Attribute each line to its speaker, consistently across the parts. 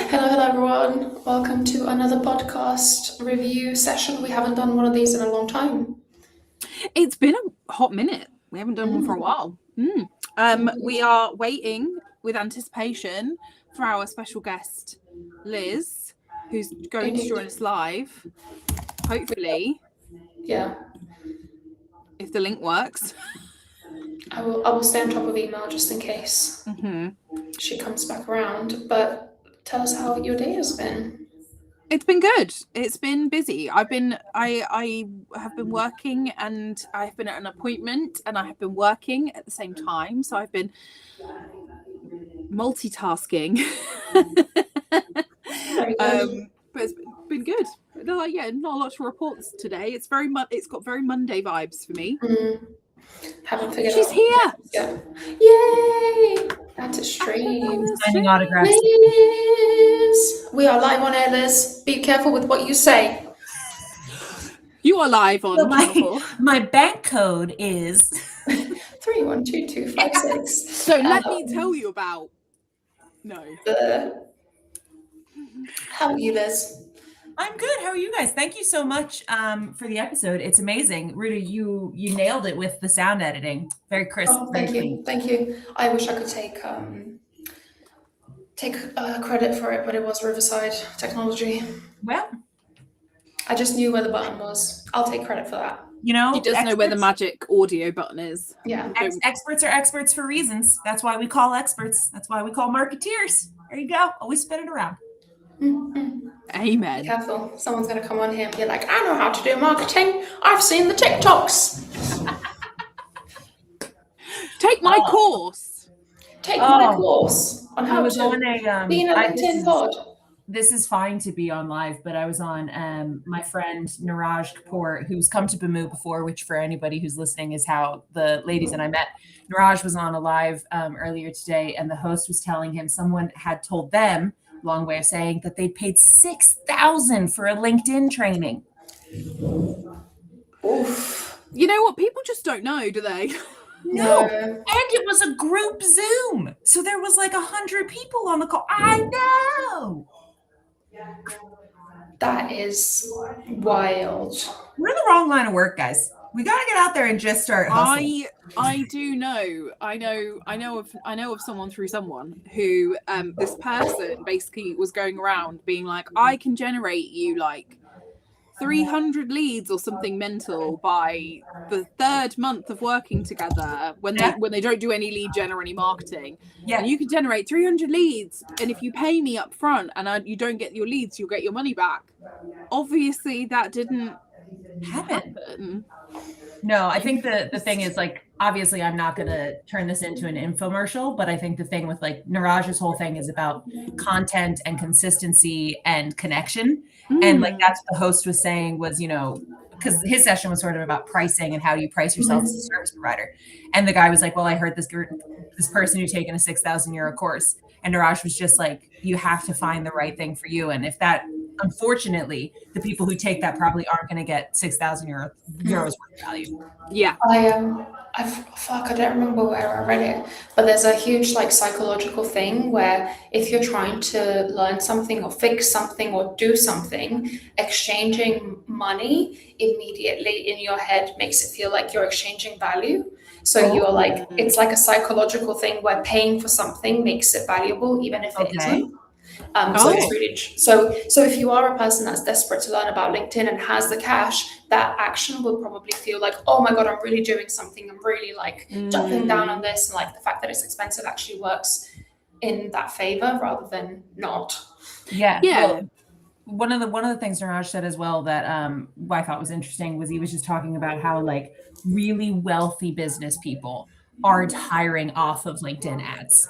Speaker 1: Hello, everyone. Welcome to another podcast review session. We haven't done one of these in a long time.
Speaker 2: It's been a hot minute. We haven't done one for a while. We are waiting with anticipation for our special guest, Liz, who's going to join us live. Hopefully,
Speaker 1: Yeah,
Speaker 2: if the link works.
Speaker 1: I will stay on top of email just in case she comes back around. But tell us how your day has been.
Speaker 2: It's been good. It's been busy. I have been working, and I've been at an appointment, and I have been working at the same time. So I've been multitasking. But it's been good. Not a lot to report today. It's got very Monday vibes for me.
Speaker 1: Haven't figured
Speaker 2: She's
Speaker 1: out.
Speaker 2: here.
Speaker 1: Yeah. Yay! That's a stream.
Speaker 3: Signing autographs.
Speaker 1: Liz! We are live on air, Liz. Be careful with what you say.
Speaker 2: You are live on
Speaker 3: my bank code is
Speaker 1: 312256.
Speaker 2: So let me tell you about. No.
Speaker 1: How are you, Liz?
Speaker 3: I'm good. How are you guys? Thank you so much for the episode. It's amazing. Rudy, you nailed it with the sound editing. Very crisp.
Speaker 1: Oh, thank you. Thank you. I wish I could take credit for it, but it was Riverside Technology.
Speaker 3: Well,
Speaker 1: I just knew where the button was. I'll take credit for that.
Speaker 3: You know,
Speaker 2: he does know where the magic audio button is.
Speaker 1: Yeah.
Speaker 3: Experts are experts for reasons. That's why we call experts. That's why we call marketeers. There you go. Always spin it around.
Speaker 1: Mm-hmm.
Speaker 2: Amen.
Speaker 1: Be careful. Someone's going to come on here and be like, I know how to do marketing. I've seen the TikToks.
Speaker 2: Take my course.
Speaker 1: Take my course on how to be in a LinkedIn pod.
Speaker 3: This is fine to be on live, but I was on my friend Niraj Kapoor, who's come to Bamu before, which for anybody who's listening is how the ladies and I met. Niraj was on a live earlier today, and the host was telling him someone had told them, long way of saying, that they paid $6,000 for a LinkedIn training.
Speaker 1: Oof.
Speaker 3: You know what? People just don't know, do they? No. And it was a group Zoom. So there was like 100 people on the call. I know.
Speaker 1: That is wild.
Speaker 3: We're in the wrong line of work, guys. We got to get out there and just start hustling.
Speaker 2: I do know. I know of someone through someone who this person basically was going around being like, I can generate you like 300 leads or something mental by the third month of working together when they don't do any lead gen or any marketing. Yeah. And you can generate 300 leads, and if you pay me up front and you don't get your leads, you'll get your money back. Obviously that didn't happen.
Speaker 3: No, I think the thing is, like, obviously I'm not going to turn this into an infomercial, but I think the thing with like Niraj's whole thing is about content and consistency and connection. And like, that's what the host was saying was, you know, because his session was sort of about pricing and how you price yourself as a service provider. And the guy was like, well, I heard this person who's taken a €6,000 course. And Niraj was just like, you have to find the right thing for you. And if that, unfortunately, the people who take that probably aren't going to get €6,000 worth of value.
Speaker 2: Yeah.
Speaker 1: I don't remember where I read it, but there's a huge like psychological thing where if you're trying to learn something or fix something or do something, exchanging money immediately in your head makes it feel like you're exchanging value. So you're like, it's like a psychological thing where paying for something makes it valuable, even if it isn't. So it's really so if you are a person that's desperate to learn about LinkedIn and has the cash, that action will probably feel like, oh my God, I'm really doing something. I'm really like jumping down on this. And like the fact that it's expensive actually works in that favor rather than not.
Speaker 3: Yeah. Well, one of the things Niraj said as well that I thought was interesting was he was just talking about how like really wealthy business people aren't hiring off of LinkedIn ads.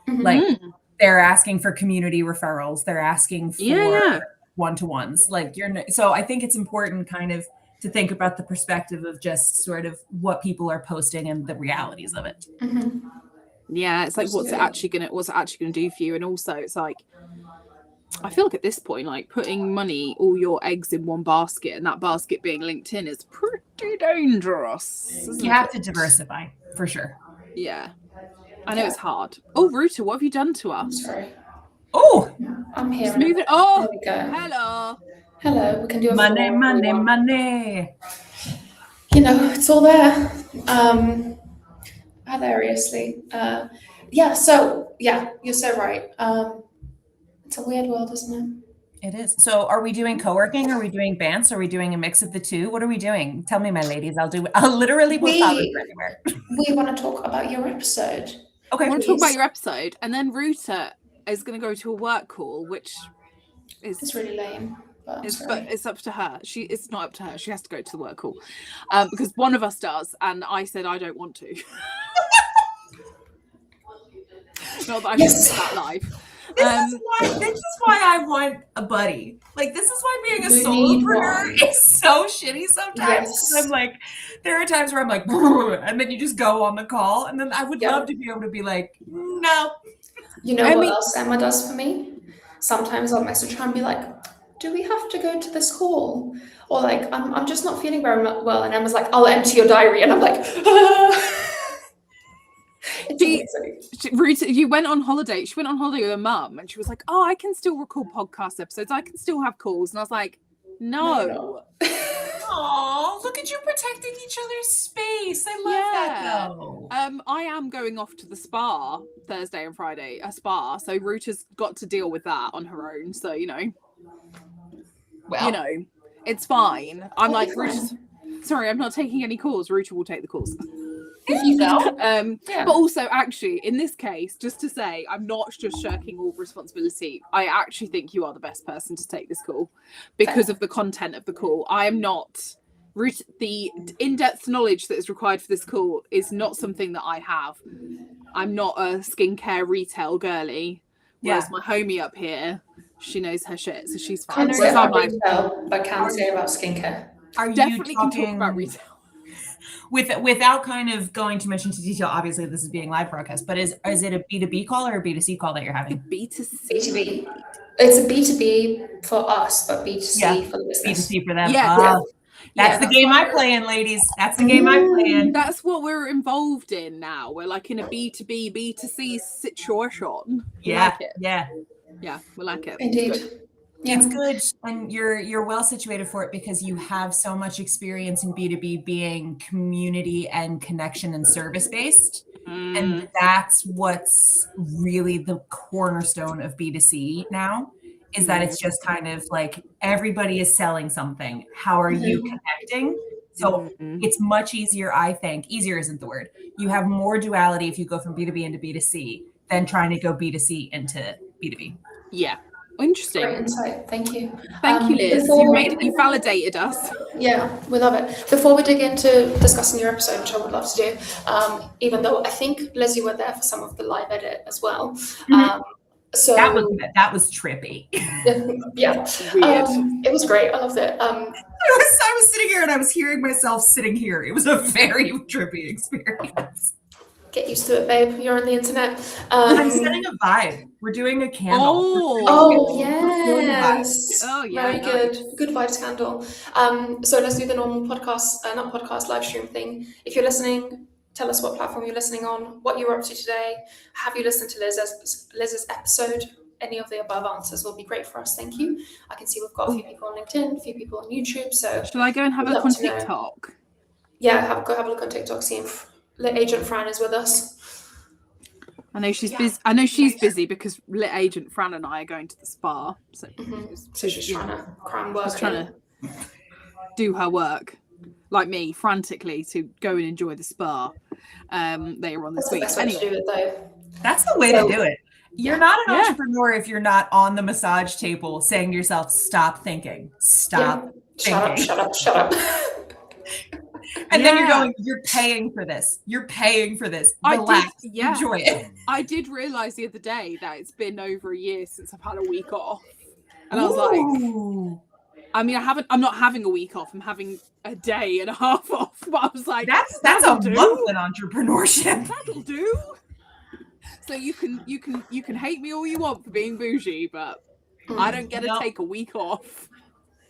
Speaker 3: Like they're asking for community referrals. They're asking for one-to-ones. Like so I think it's important kind of to think about the perspective of just sort of what people are posting and the realities of it.
Speaker 2: Yeah, it's like what's it actually gonna do for you, and also it's like I feel like at this point, like putting all your eggs in one basket, and that basket being LinkedIn is pretty dangerous.
Speaker 3: You have to diversify for sure.
Speaker 2: Yeah. I know it's hard. Oh, Ruta, what have you done to
Speaker 1: I'm
Speaker 2: us?
Speaker 1: sorry.
Speaker 3: Oh,
Speaker 1: I'm here.
Speaker 2: Just move it. Oh,
Speaker 1: there we go.
Speaker 2: hello.
Speaker 1: Hello. We can do a
Speaker 3: money,
Speaker 1: full
Speaker 3: money,
Speaker 1: everyone.
Speaker 3: money.
Speaker 1: You know, it's all there. Hilariously. So you're so right. It's a weird world, isn't
Speaker 3: It is. So are we doing co-working? Are we doing Bants? Are we doing a mix of the two? What are we doing? Tell me, my ladies. I'll literally will follow you anywhere.
Speaker 1: it? We want to talk about your episode.
Speaker 3: Okay.
Speaker 2: I want to talk about your episode, and then Ruta is going to go to a work call, which
Speaker 1: It's
Speaker 2: is
Speaker 1: really lame. But
Speaker 2: it's up to her. It's not up to her. She has to go to the work call, because one of us does, and I said I don't want to. Not that I should say that live.
Speaker 3: This is why I want a buddy. Like, this is why being a
Speaker 1: You need
Speaker 3: solopreneur
Speaker 1: one.
Speaker 3: is so shitty sometimes.
Speaker 1: Yes.
Speaker 3: I'm like, there are times where I'm like, and then you just go on the call, and then I would
Speaker 1: Yep.
Speaker 3: love to be able to be like, no.
Speaker 1: You know what else Emma does for me? Sometimes I'll message her and be like, do we have to go to this call? Or like, I'm just not feeling very well. And Emma's like, I'll empty your diary. And I'm like, It's amazing.
Speaker 2: Ruta, you went on holiday. She went on holiday with her mum, and she was like, "Oh, I can still record podcast episodes. I can still have calls." And I was like, "No."
Speaker 3: Oh, look at you protecting each other's space. I love that though.
Speaker 2: I am going off to the spa Thursday and Friday. A spa, so Ruta's got to deal with that on her own. So
Speaker 3: Well,
Speaker 2: it's fine. I'm like, Ruta's, sorry, I'm not taking any calls. Ruta will take the calls.
Speaker 3: there you go.
Speaker 2: But also, actually, in this case, just to say, I'm not just shirking all responsibility. I actually think you are the best person to take this call because of the content of the call. I am not. The in-depth knowledge that is required for this call is not something that I have. I'm not a skincare retail girly. Whereas my homie up here, she knows her shit, so she's fine.
Speaker 1: Can't say about retail, but can say about skincare.
Speaker 3: Are you
Speaker 2: Definitely
Speaker 3: talking
Speaker 2: can talk about retail.
Speaker 3: Without kind of going too much into detail? Obviously, this is being live broadcast, but is it a B2B call or a B2C call that you're having?
Speaker 2: B2C.
Speaker 1: B2B. It's a B2B for us, but B2C for the business.
Speaker 3: B2C for them.
Speaker 2: Yeah.
Speaker 3: That's the game I play in, ladies. That's the game I play in.
Speaker 2: That's what we're involved in now. We're like in a B2B, B2C situation. We like it.
Speaker 3: Yeah,
Speaker 2: we like it.
Speaker 1: Indeed.
Speaker 3: It's good, and you're well situated for it because you have so much experience in B2B being community and connection and service based. And that's what's really the cornerstone of B2C now, is that it's just kind of like everybody is selling something. How are you connecting? So it's much easier, I think. Easier isn't the word. You have more duality if you go from B2B into B2C than trying to go B2C into B2B.
Speaker 2: Yeah. Interesting.
Speaker 1: Great insight. Thank you.
Speaker 2: Thank you, Liz. You validated us.
Speaker 1: Yeah, we love it. Before we dig into discussing your episode, which I would love to do, even though I think, Liz, you were there for some of the live edit as well. So
Speaker 3: that was trippy.
Speaker 1: Yeah.
Speaker 2: Weird.
Speaker 1: It was great. I loved it.
Speaker 3: I was sitting here and I was hearing myself sitting here. It was a very trippy experience.
Speaker 1: Get used to it, babe. You're on the internet.
Speaker 3: I'm setting a vibe. We're doing a candle.
Speaker 1: Oh, yes.
Speaker 2: Oh, yeah.
Speaker 1: Very good. Good vibes candle. So let's do the normal podcast, not podcast, live stream thing. If you're listening, tell us what platform you're listening on, what you were up to today. Have you listened to Liz's episode? Any of the above answers will be great for us. Thank you. I can see we've got a few people on LinkedIn, a few people on YouTube. So
Speaker 2: shall I go and have a look on TikTok?
Speaker 1: Yeah, go have a look on TikTok. See if Lit Agent Fran is with us.
Speaker 2: I know she's busy. I know she's busy because Lit Agent Fran and I are going to the spa. So,
Speaker 1: so she's trying to cram work.
Speaker 2: She's trying to do her work, like me, frantically to go and enjoy the spa. Later on this week.
Speaker 1: That's the best way to do it, though.
Speaker 3: That's the way to do it. You're not an entrepreneur if you're not on the massage table saying to yourself, "Stop thinking. Stop thinking.
Speaker 1: Shut up."
Speaker 3: And then you're paying for this. You're paying for this. Relax. Enjoy it.
Speaker 2: I did realize the other day that it's been over a year since I've had a week off. And I was like, I mean, I'm not having a week off. I'm having a day and a half off. But I was like,
Speaker 3: that's a month in entrepreneurship.
Speaker 2: That'll do. So you can hate me all you want for being bougie, but I don't get to take a week off.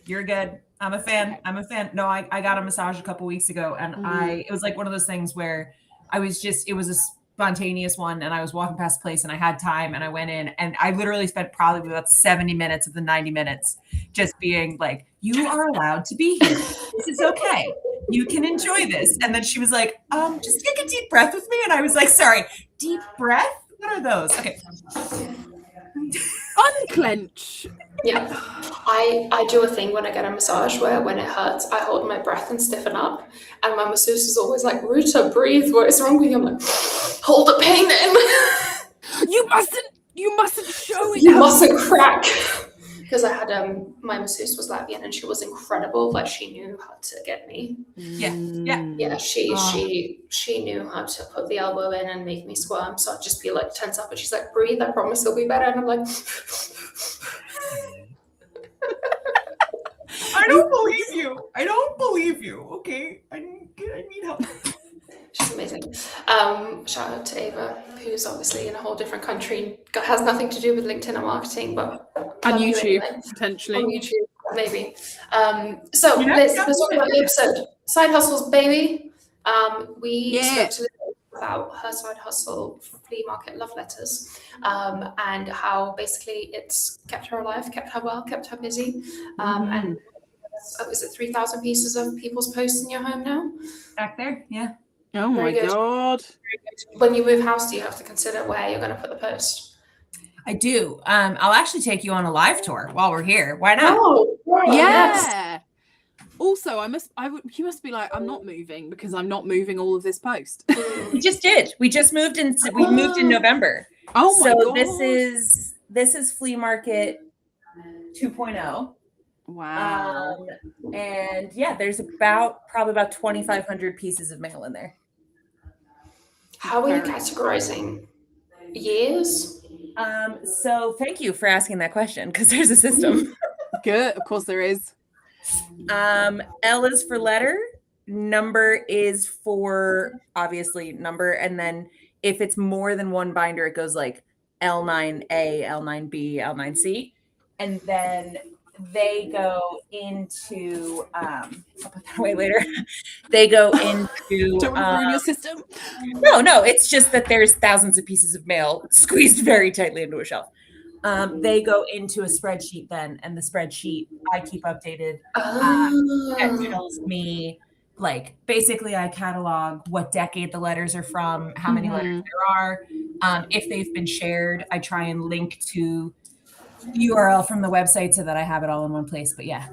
Speaker 3: You're good. I'm a fan. No, I got a massage a couple weeks ago, and it was like one of those things where it was spontaneous one, and I was walking past the place and I had time and I went in and I literally spent probably about 70 minutes of the 90 minutes just being like, you are allowed to be here. This is okay. You can enjoy this. And then she was like, just take a deep breath with me. And I was like, sorry, deep breath? What are those? Okay.
Speaker 2: Unclench.
Speaker 1: Yeah. I do a thing when I get a massage where when it hurts, I hold my breath and stiffen up. And my masseuse is always like, Ruta, breathe. What is wrong with you? I'm like, hold the pain in.
Speaker 2: You mustn't show it.
Speaker 1: You mustn't crack. Because I had my masseuse was Latvian and she was incredible. Like she knew how to get me.
Speaker 3: Yeah.
Speaker 1: She knew how to put the elbow in and make me squirm. So I'd just be like tense up and she's like, breathe, I promise it'll be better. And I'm like,
Speaker 3: I don't believe you. Okay. I need help.
Speaker 1: she's amazing. Shout out to Ava, who's obviously in a whole different country, has nothing to do with LinkedIn or marketing, but
Speaker 2: And YouTube,
Speaker 1: anyway.
Speaker 2: potentially.
Speaker 1: On YouTube, maybe. So let's talk about the episode. Side hustles, baby. We spoke to Liz about her side hustle, flea market love letters, and how basically it's kept her alive, kept her well, kept her busy. And is it 3,000 pieces of people's posts in your home now?
Speaker 3: Back there, yeah.
Speaker 2: Oh my God.
Speaker 1: When you move house, do you have to consider where you're going to put the post?
Speaker 3: I do. I'll actually take you on a live tour while we're here. Why not?
Speaker 1: Oh,
Speaker 2: Yeah.
Speaker 1: yes.
Speaker 2: Also, you must be like, I'm not moving because I'm not moving all of this post.
Speaker 3: We just did. We just moved in. We moved in November.
Speaker 2: Oh my God.
Speaker 3: This is flea market 2.0.
Speaker 2: Wow.
Speaker 3: And yeah, there's probably about 2,500 pieces of mail in there.
Speaker 1: How are you categorizing? Years?
Speaker 3: So thank you for asking that question because there's a system.
Speaker 2: Good. Of course there is.
Speaker 3: L is for letter. Number is for obviously number. And then if it's more than one binder, it goes like L9A, L9B, L9C. And then they go into, I'll put that away later. They go into.
Speaker 2: Don't ruin your system.
Speaker 3: No, it's just that there's thousands of pieces of mail squeezed very tightly into a shelf. They go into a spreadsheet then, and the spreadsheet I keep updated. That tells me, like, basically I catalog what decade the letters are from, how many letters there are. If they've been shared, I try and link to the URL from the website so that I have it all in one place. But yeah,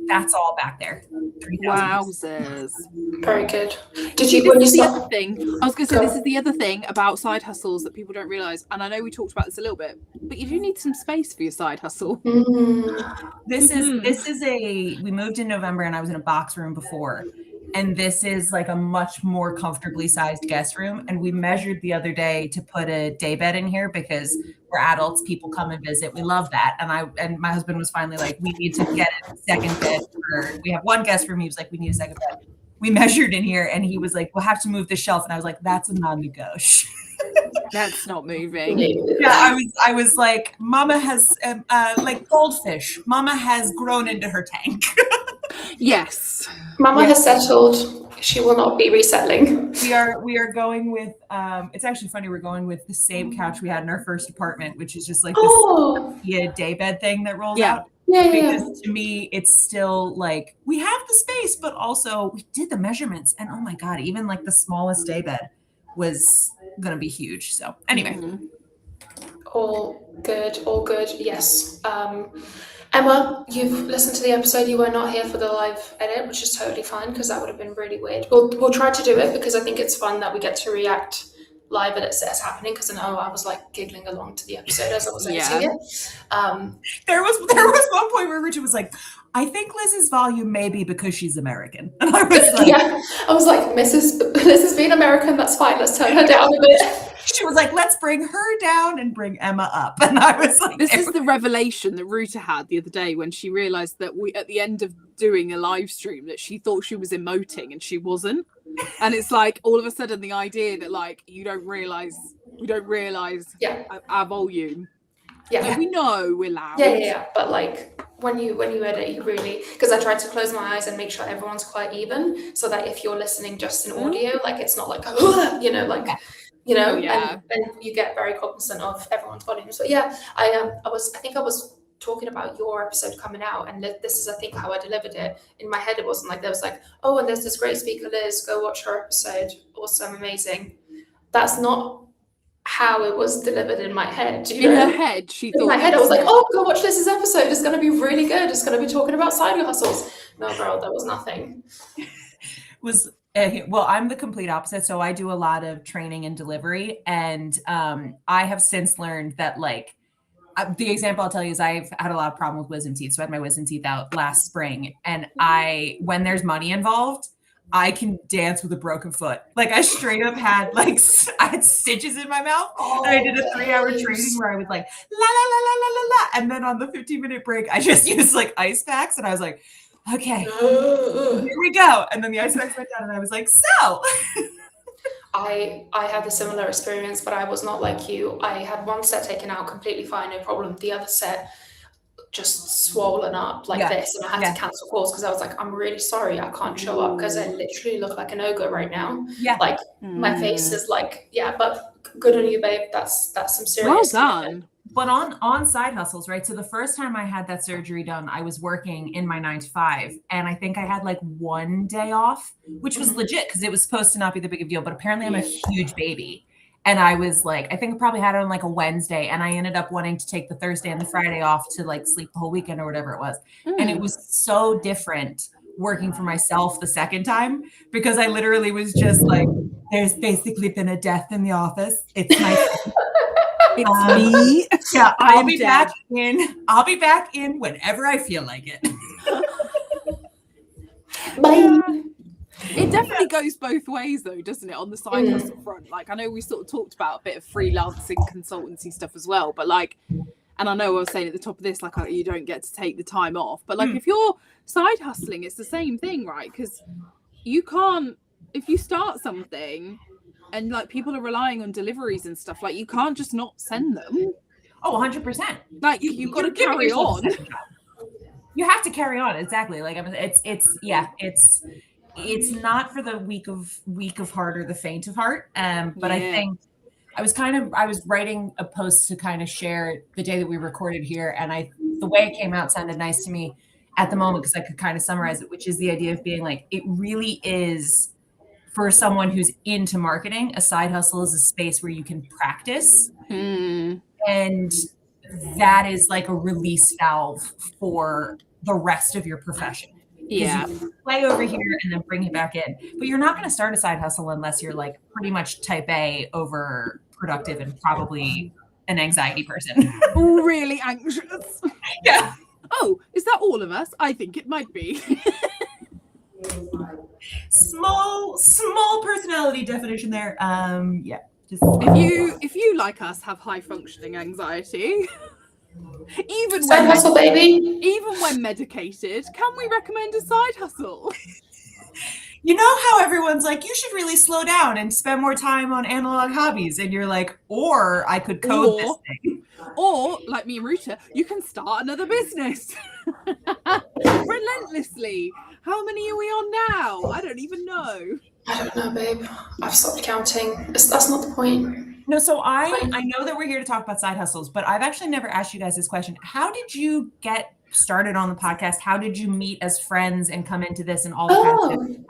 Speaker 3: that's all back there. 3,000.
Speaker 2: Wowzers.
Speaker 1: Very good.
Speaker 2: This is the other thing. I was going to say, this is the other thing about side hustles that people don't realize. And I know we talked about this a little bit, but you do need some space for your side hustle.
Speaker 3: We moved in November and I was in a box room before. And this is like a much more comfortably sized guest room. And we measured the other day to put a day bed in here because we're adults, people come and visit. We love that. And my husband was finally like, we need to get a second bed. We have one guest room. He was like, we need a second bed. We measured in here and he was like, we'll have to move the shelf. And I was like, that's a non-negotiable.
Speaker 2: That's not moving.
Speaker 3: Yeah, I was like, Mama has like goldfish. Mama has grown into her tank.
Speaker 2: Yes.
Speaker 1: Mama has settled. She will not be resettling.
Speaker 3: We are going with it's actually funny, we're going with the same couch we had in our first apartment, which is just like this day bed thing that rolls out. Because to me it's still like we have the space, but also we did the measurements and oh my God, even like the smallest day bed was gonna be huge. So anyway.
Speaker 1: All good. Yes. Emma, you've listened to the episode. You were not here for the live edit, which is totally fine because that would have been really weird. We'll try to do it because I think it's fun that we get to react live as it's happening. Because I know I was like giggling along to the episode as I was editing it.
Speaker 3: There was one point where Richard was like, "I think Liz's volume may be because she's American," and I was like,
Speaker 1: I was like, Liz is being American. That's fine. Let's turn her down a bit.
Speaker 3: She was like, let's bring her down and bring Emma up. And I was like,
Speaker 2: this is the revelation that Ruta had the other day when she realized that we, at the end of doing a live stream, that she thought she was emoting and she wasn't. And it's like, all of a sudden the idea that like, we don't realize our volume.
Speaker 1: Yeah.
Speaker 2: Like, we know we're loud.
Speaker 1: Yeah. But like when you edit, you really, because I tried to close my eyes and make sure everyone's quite even so that if you're listening just in audio, like it's not like, you know,
Speaker 2: yeah.
Speaker 1: and you get very cognizant of everyone's volumes. But yeah, I think I was talking about your episode coming out, and this is, I think, how I delivered it. In my head, it wasn't like there was like, oh, and there's this great speaker, Liz, go watch her episode, awesome, amazing. That's not how it was delivered in my head. You
Speaker 2: In
Speaker 1: know?
Speaker 2: her head, she
Speaker 1: In
Speaker 2: thought.
Speaker 1: my head, I was like, oh, go watch Liz's episode. It's going to be really good. It's going to be talking about side hustles. No, girl, that was nothing.
Speaker 3: Well, I'm the complete opposite. So I do a lot of training and delivery. And I have since learned that, like, the example I'll tell you is I've had a lot of problem with wisdom teeth. So I had my wisdom teeth out last spring. And when there's money involved, I can dance with a broken foot. Like, I straight up had, like, I had stitches in my mouth. And I did a 3-hour training where I was like, la, la, la, la, la, la, la. And then on the 15-minute break, I just used, like, ice packs. And I was like, okay, here we go. And then the ice packs went down and I was like, so.
Speaker 1: I had a similar experience, but I was not like you. I had one set taken out completely fine, no problem. The other set just swollen up like this, and I had to cancel calls because I was like, I'm really sorry, I can't show up because I literally look like an ogre right now. Like my face is like, but good on you, babe. That's some serious.
Speaker 2: Well done.
Speaker 3: But on side hustles, right? So the first time I had that surgery done, I was working in my 9-to-5, and I think I had like one day off, which was legit because it was supposed to not be the big of a deal. But apparently I'm a huge baby. And I was like, I think I probably had it on like a Wednesday, and I ended up wanting to take the Thursday and the Friday off to like sleep the whole weekend or whatever it was. And it was so different working for myself the second time, because I literally was just like, there's basically been a death in the office. It's my
Speaker 2: it's me.
Speaker 3: Yeah, I'll be back in whenever I feel like it.
Speaker 1: Bye.
Speaker 2: It definitely goes both ways though, doesn't it, on the side hustle front? Like, I know we sort of talked about a bit of freelancing consultancy stuff as well, but like, and I know I was saying at the top of this, like, you don't get to take the time off, but like if you're side hustling, it's the same thing, right? Because you can't, if you start something and like people are relying on deliveries and stuff, like you can't just not send them.
Speaker 3: Oh, 100%.
Speaker 2: Like you've got to carry on.
Speaker 3: You have to carry on. Exactly. Like it's not for the weak of heart or the faint of heart. But I think I was writing a post to kind of share the day that we recorded here. And the way it came out sounded nice to me at the moment, because I could kind of summarize it, which is the idea of being like, it really is, for someone who's into marketing, a side hustle is a space where you can practice. And that is like a release valve for the rest of your profession.
Speaker 2: Yeah.
Speaker 3: You play over here and then bring it back in. But you're not going to start a side hustle unless you're like pretty much type A, over productive, and probably an anxiety person.
Speaker 2: Really anxious.
Speaker 3: Yeah.
Speaker 2: Oh, is that all of us? I think it might be. Small personality definition there. Just if you like us have high functioning anxiety, even
Speaker 1: side hustle, baby.
Speaker 2: Even when medicated, can we recommend a side hustle?
Speaker 3: You know how everyone's like, you should really slow down and spend more time on analog hobbies, and you're like, or I could code this thing.
Speaker 2: Or, like me and Ruta, you can start another business. Relentlessly. How many are we on now? I don't even know.
Speaker 1: I don't know, babe. I've stopped counting. That's not the point.
Speaker 3: No, so I know that we're here to talk about side hustles, but I've actually never asked you guys this question. How did you get started on the podcast? How did you meet as friends and come into this and all the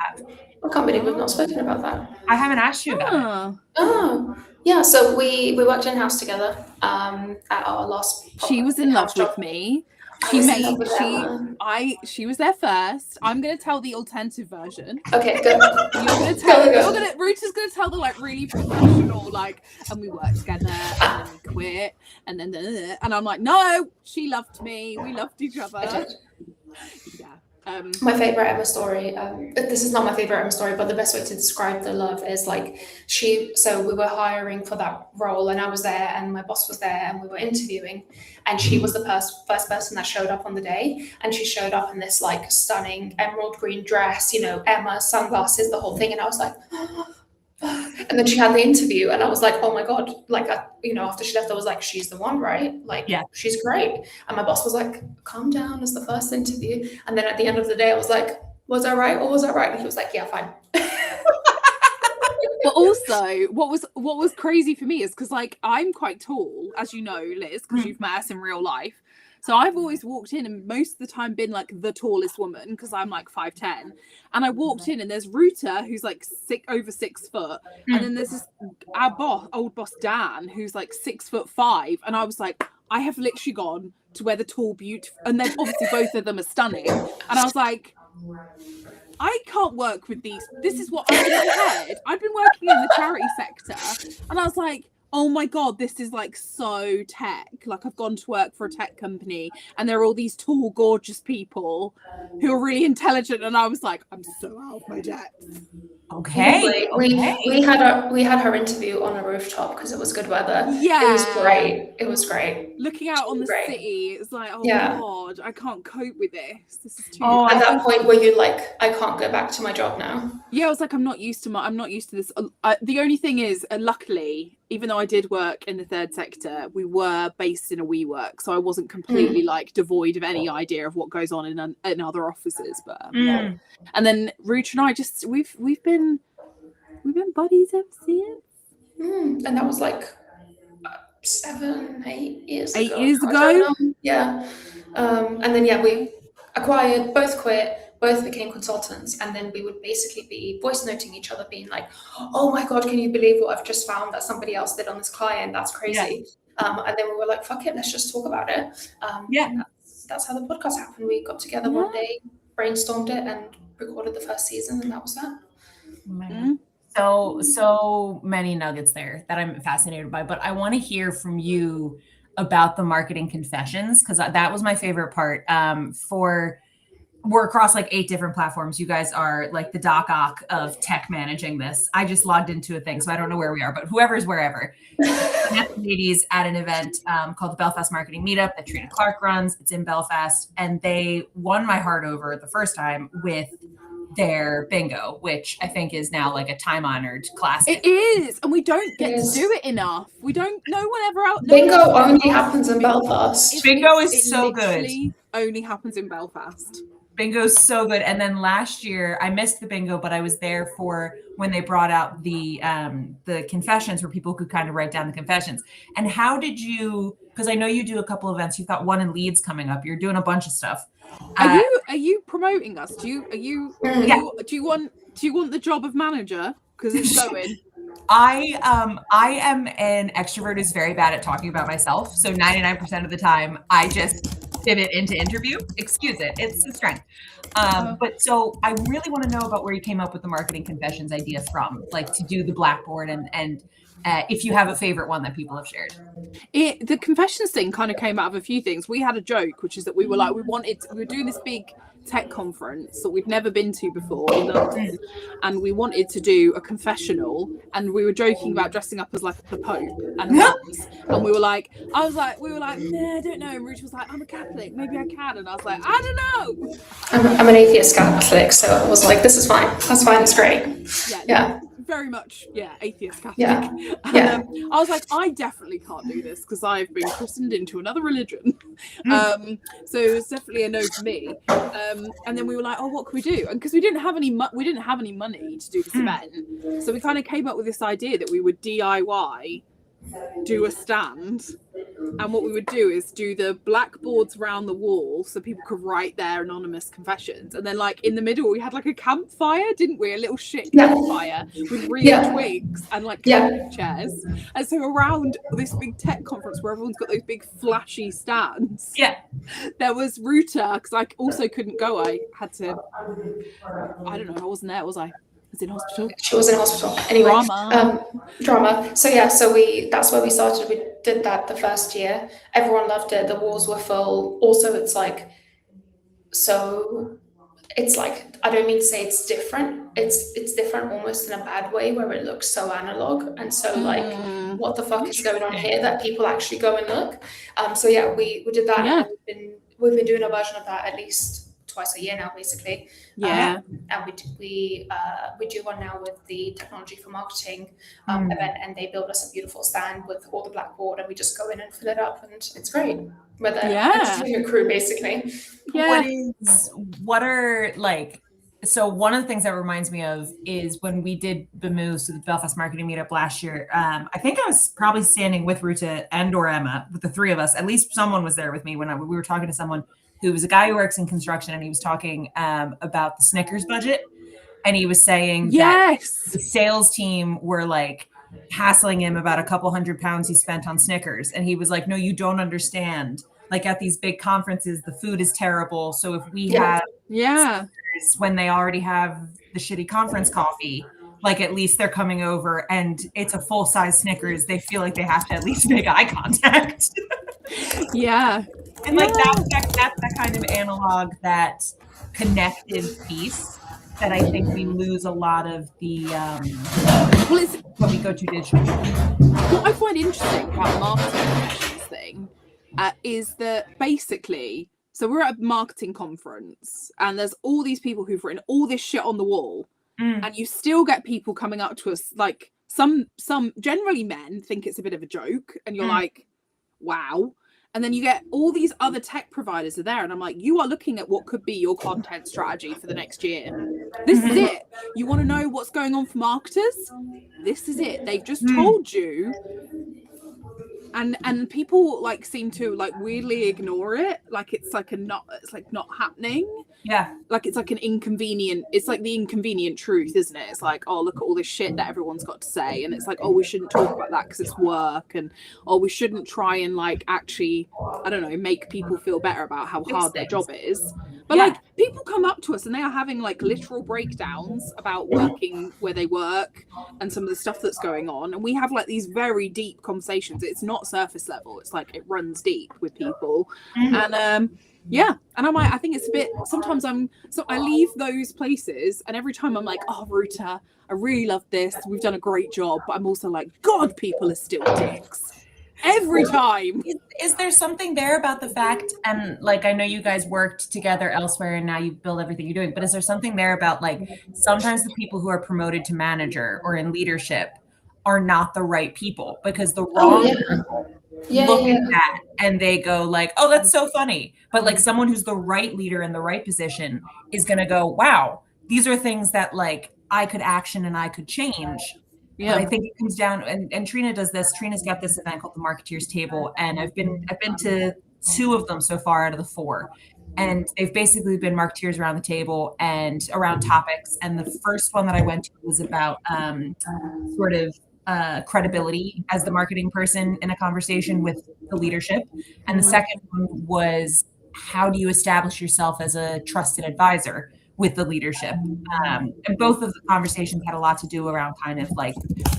Speaker 1: I can't believe we've not spoken about that.
Speaker 3: I haven't asked you about it.
Speaker 1: Oh, yeah. So we worked in-house together at our last.
Speaker 2: She was in love with me. She was there first. I'm gonna tell the alternative version.
Speaker 1: Okay, good.
Speaker 2: Ruta's gonna tell the like really professional, like, and we worked together and then we quit and then and I'm like, no, she loved me. We loved each other. Yeah.
Speaker 1: My favorite Emma story. This is not my favorite Emma story, but the best way to describe the love is like so we were hiring for that role, and I was there, and my boss was there, and we were interviewing, and she was the first person that showed up on the day, and she showed up in this like stunning emerald green dress, you know, Emma sunglasses, the whole thing, and I was like. And then she had the interview, and I was like, oh my God, like, after she left, I was like, she's the one, right? Like, yeah, she's great. And my boss was like, calm down, it's the first interview. And then at the end of the day, I was like, was I right or was I right? And he was like, yeah, fine.
Speaker 2: But also, what was crazy for me is because like I'm quite tall, as you know, Liz, because you've met us in real life. So I've always walked in and most of the time been like the tallest woman because I'm like 5'10". And I walked in and there's Ruta who's like over 6 foot. And then there's this old boss Dan who's like 6'5". And I was like, I have literally gone to where the tall, beautiful, and then obviously both of them are stunning. And I was like, I can't work with these. This is what I've been in my head. I've been working in the charity sector and I was like, oh my God, this is like so tech. Like I've gone to work for a tech company and there are all these tall, gorgeous people who are really intelligent. And I was like, I'm so out of my depth.
Speaker 3: Okay.
Speaker 1: We had her interview on a rooftop because it was good weather.
Speaker 2: Yeah.
Speaker 1: It was great.
Speaker 2: Looking out on the city, it's like, oh God, I can't cope with this. This is too.
Speaker 1: At that point where you're like, I can't go back to my job now.
Speaker 2: Yeah, I was like, I'm not used to this. The only thing is, luckily, even though I did work in the third sector, we were based in a WeWork, so I wasn't completely like devoid of any idea of what goes on in other offices. But and then Ruth and I just we've been buddies ever since.
Speaker 1: And that was like 7, 8 years ago.
Speaker 2: 8 years ago.
Speaker 1: Yeah. And then we acquired, both quit, both became consultants, and then we would basically be voice noting each other, being like, oh my God, can you believe what I've just found that somebody else did on this client? That's crazy. And then we were like, fuck it, let's just talk about it. That's how the podcast happened. We got together one day, brainstormed it, and recorded the first season, and that was that.
Speaker 3: So many nuggets there that I'm fascinated by, but I want to hear from you about the marketing confessions, because that was my favorite part. We're across like 8 different platforms. You guys are like the Doc Ock of tech managing this. I just logged into a thing, so I don't know where we are, but whoever's wherever. I met the ladies at an event called the Belfast Marketing Meetup that Trina Clark runs. It's in Belfast, and they won my heart over the first time with their bingo, which I think is now like a time-honored classic.
Speaker 2: It is, and we don't get to do it enough. We don't. No one ever out.
Speaker 1: Bingo only happens in Belfast.
Speaker 3: Bingo is so good.
Speaker 2: Only happens in Belfast.
Speaker 3: Bingo's so good. And then last year I missed the bingo, but I was there for when they brought out the confessions, where people could kind of write down the confessions. And how did you? Because I know you do a couple events. You've got one in Leeds coming up. You're doing a bunch of stuff.
Speaker 2: Are you promoting us? Do you want the job of manager? Because it's going.
Speaker 3: I am an extrovert who's very bad at talking about myself. So 99% of the time I just pivot into interview. Excuse it. It's a strength. But so I really want to know about where you came up with the marketing confessions idea from, like to do the Blackboard and if you have a favorite one that people have shared.
Speaker 2: The confessions thing kind of came out of a few things. We had a joke, which is that we were like, we were doing this big tech conference that we've never been to before in London, and we wanted to do a confessional, and we were joking about dressing up as like the Pope and nuns, and we were like, nah, I don't know, and Ruth was like, I'm a Catholic, maybe I can, and I was like, I don't know.
Speaker 1: I'm an atheist Catholic, so I was like, this is fine, that's fine, it's great. Yeah.
Speaker 2: Very much, atheist Catholic.
Speaker 1: Yeah.
Speaker 2: I was like, I definitely can't do this because I've been christened into another religion. So it's definitely a no for me. And then we were like, oh, what can we do? And because we didn't have any money to do this event, so we kind of came up with this idea that we would DIY, do a stand, and what we would do is do the blackboards around the wall so people could write their anonymous confessions, and then like in the middle we had like a campfire, didn't we? A little shit campfire with real twigs and like chairs. And so around this big tech conference where everyone's got those big flashy stands, there was Ruta, because I also couldn't go. I had to, I don't know, I wasn't there, was I? Was in hospital. She was in hospital.
Speaker 1: Anyway, drama. So that's where we started. We did that the first year. Everyone loved it. The walls were full. Also, it's like, I don't mean to say it's different. It's different almost in a bad way, where it looks so analog and so like, what the fuck is going on here, that people actually go and look. We did that.
Speaker 2: Yeah.
Speaker 1: And we've been doing a version of that at least twice a year now, basically. And we do one now with the Technology for Marketing event, and they build us a beautiful stand with all the Blackboard, and we just go in and fill it up, and it's great. It's a crew, basically.
Speaker 3: What are like So one of the things that reminds me of is when we did BMU, so the Belfast Marketing Meetup last year. I think I was probably standing with Ruta and or Emma, with the three of us. At least someone was there with me when we were talking to someone who was a guy who works in construction, and he was talking about the Snickers budget, and he was saying that the sales team were like hassling him about a couple £100 he spent on Snickers, and he was like, "No, you don't understand. Like at these big conferences, the food is terrible. So if we have when they already have the shitty conference coffee, like at least they're coming over and it's a full-size Snickers. They feel like they have to at least make eye contact." And like that's that kind of analog, that connective piece that I think we lose a lot of the when we go to digital.
Speaker 2: What I find interesting about the marketing professions thing is that basically, so we're at a marketing conference and there's all these people who've written all this shit on the wall, and you still get people coming up to us, like some generally men think it's a bit of a joke, and you're like, wow. And then you get all these other tech providers are there, and I'm like, you are looking at what could be your content strategy for the next year. This is it. You want to know what's going on for marketers? This is it. They've just told you. And people like seem to like weirdly ignore it, like it's like not happening. Like it's like the inconvenient truth, isn't it? It's like, oh, look at all this shit that everyone's got to say, and it's like, oh, we shouldn't talk about that because it's work, and we shouldn't try and like actually, I don't know, make people feel better about how hard their job is. But like people come up to us and they are having like literal breakdowns about working where they work and some of the stuff that's going on, and we have like these very deep conversations. It's not surface level, it's like it runs deep with people. And and I'm like, I think it's a bit, sometimes I leave those places and every time I'm like, oh, Ruta, I really love this, we've done a great job, but I'm also like, God, people are still dicks every time.
Speaker 3: Is there something there about the fact, and like I know you guys worked together elsewhere and now you build everything you're doing, but is there something there about like sometimes the people who are promoted to manager or in leadership are not the right people, because the wrong people look at that and they go like, oh, that's so funny. But like someone who's the right leader in the right position is going to go, wow, these are things that like I could action and I could change. But I think it comes down, and Trina does this. Trina's got this event called the Marketeers Table, and I've been to 2 of them so far out of the 4. And they've basically been marketeers around the table and around topics. And the first one that I went to was about sort of credibility as the marketing person in a conversation with the leadership. And the second one was, how do you establish yourself as a trusted advisor with the leadership? And both of the conversations had a lot to do around kind of like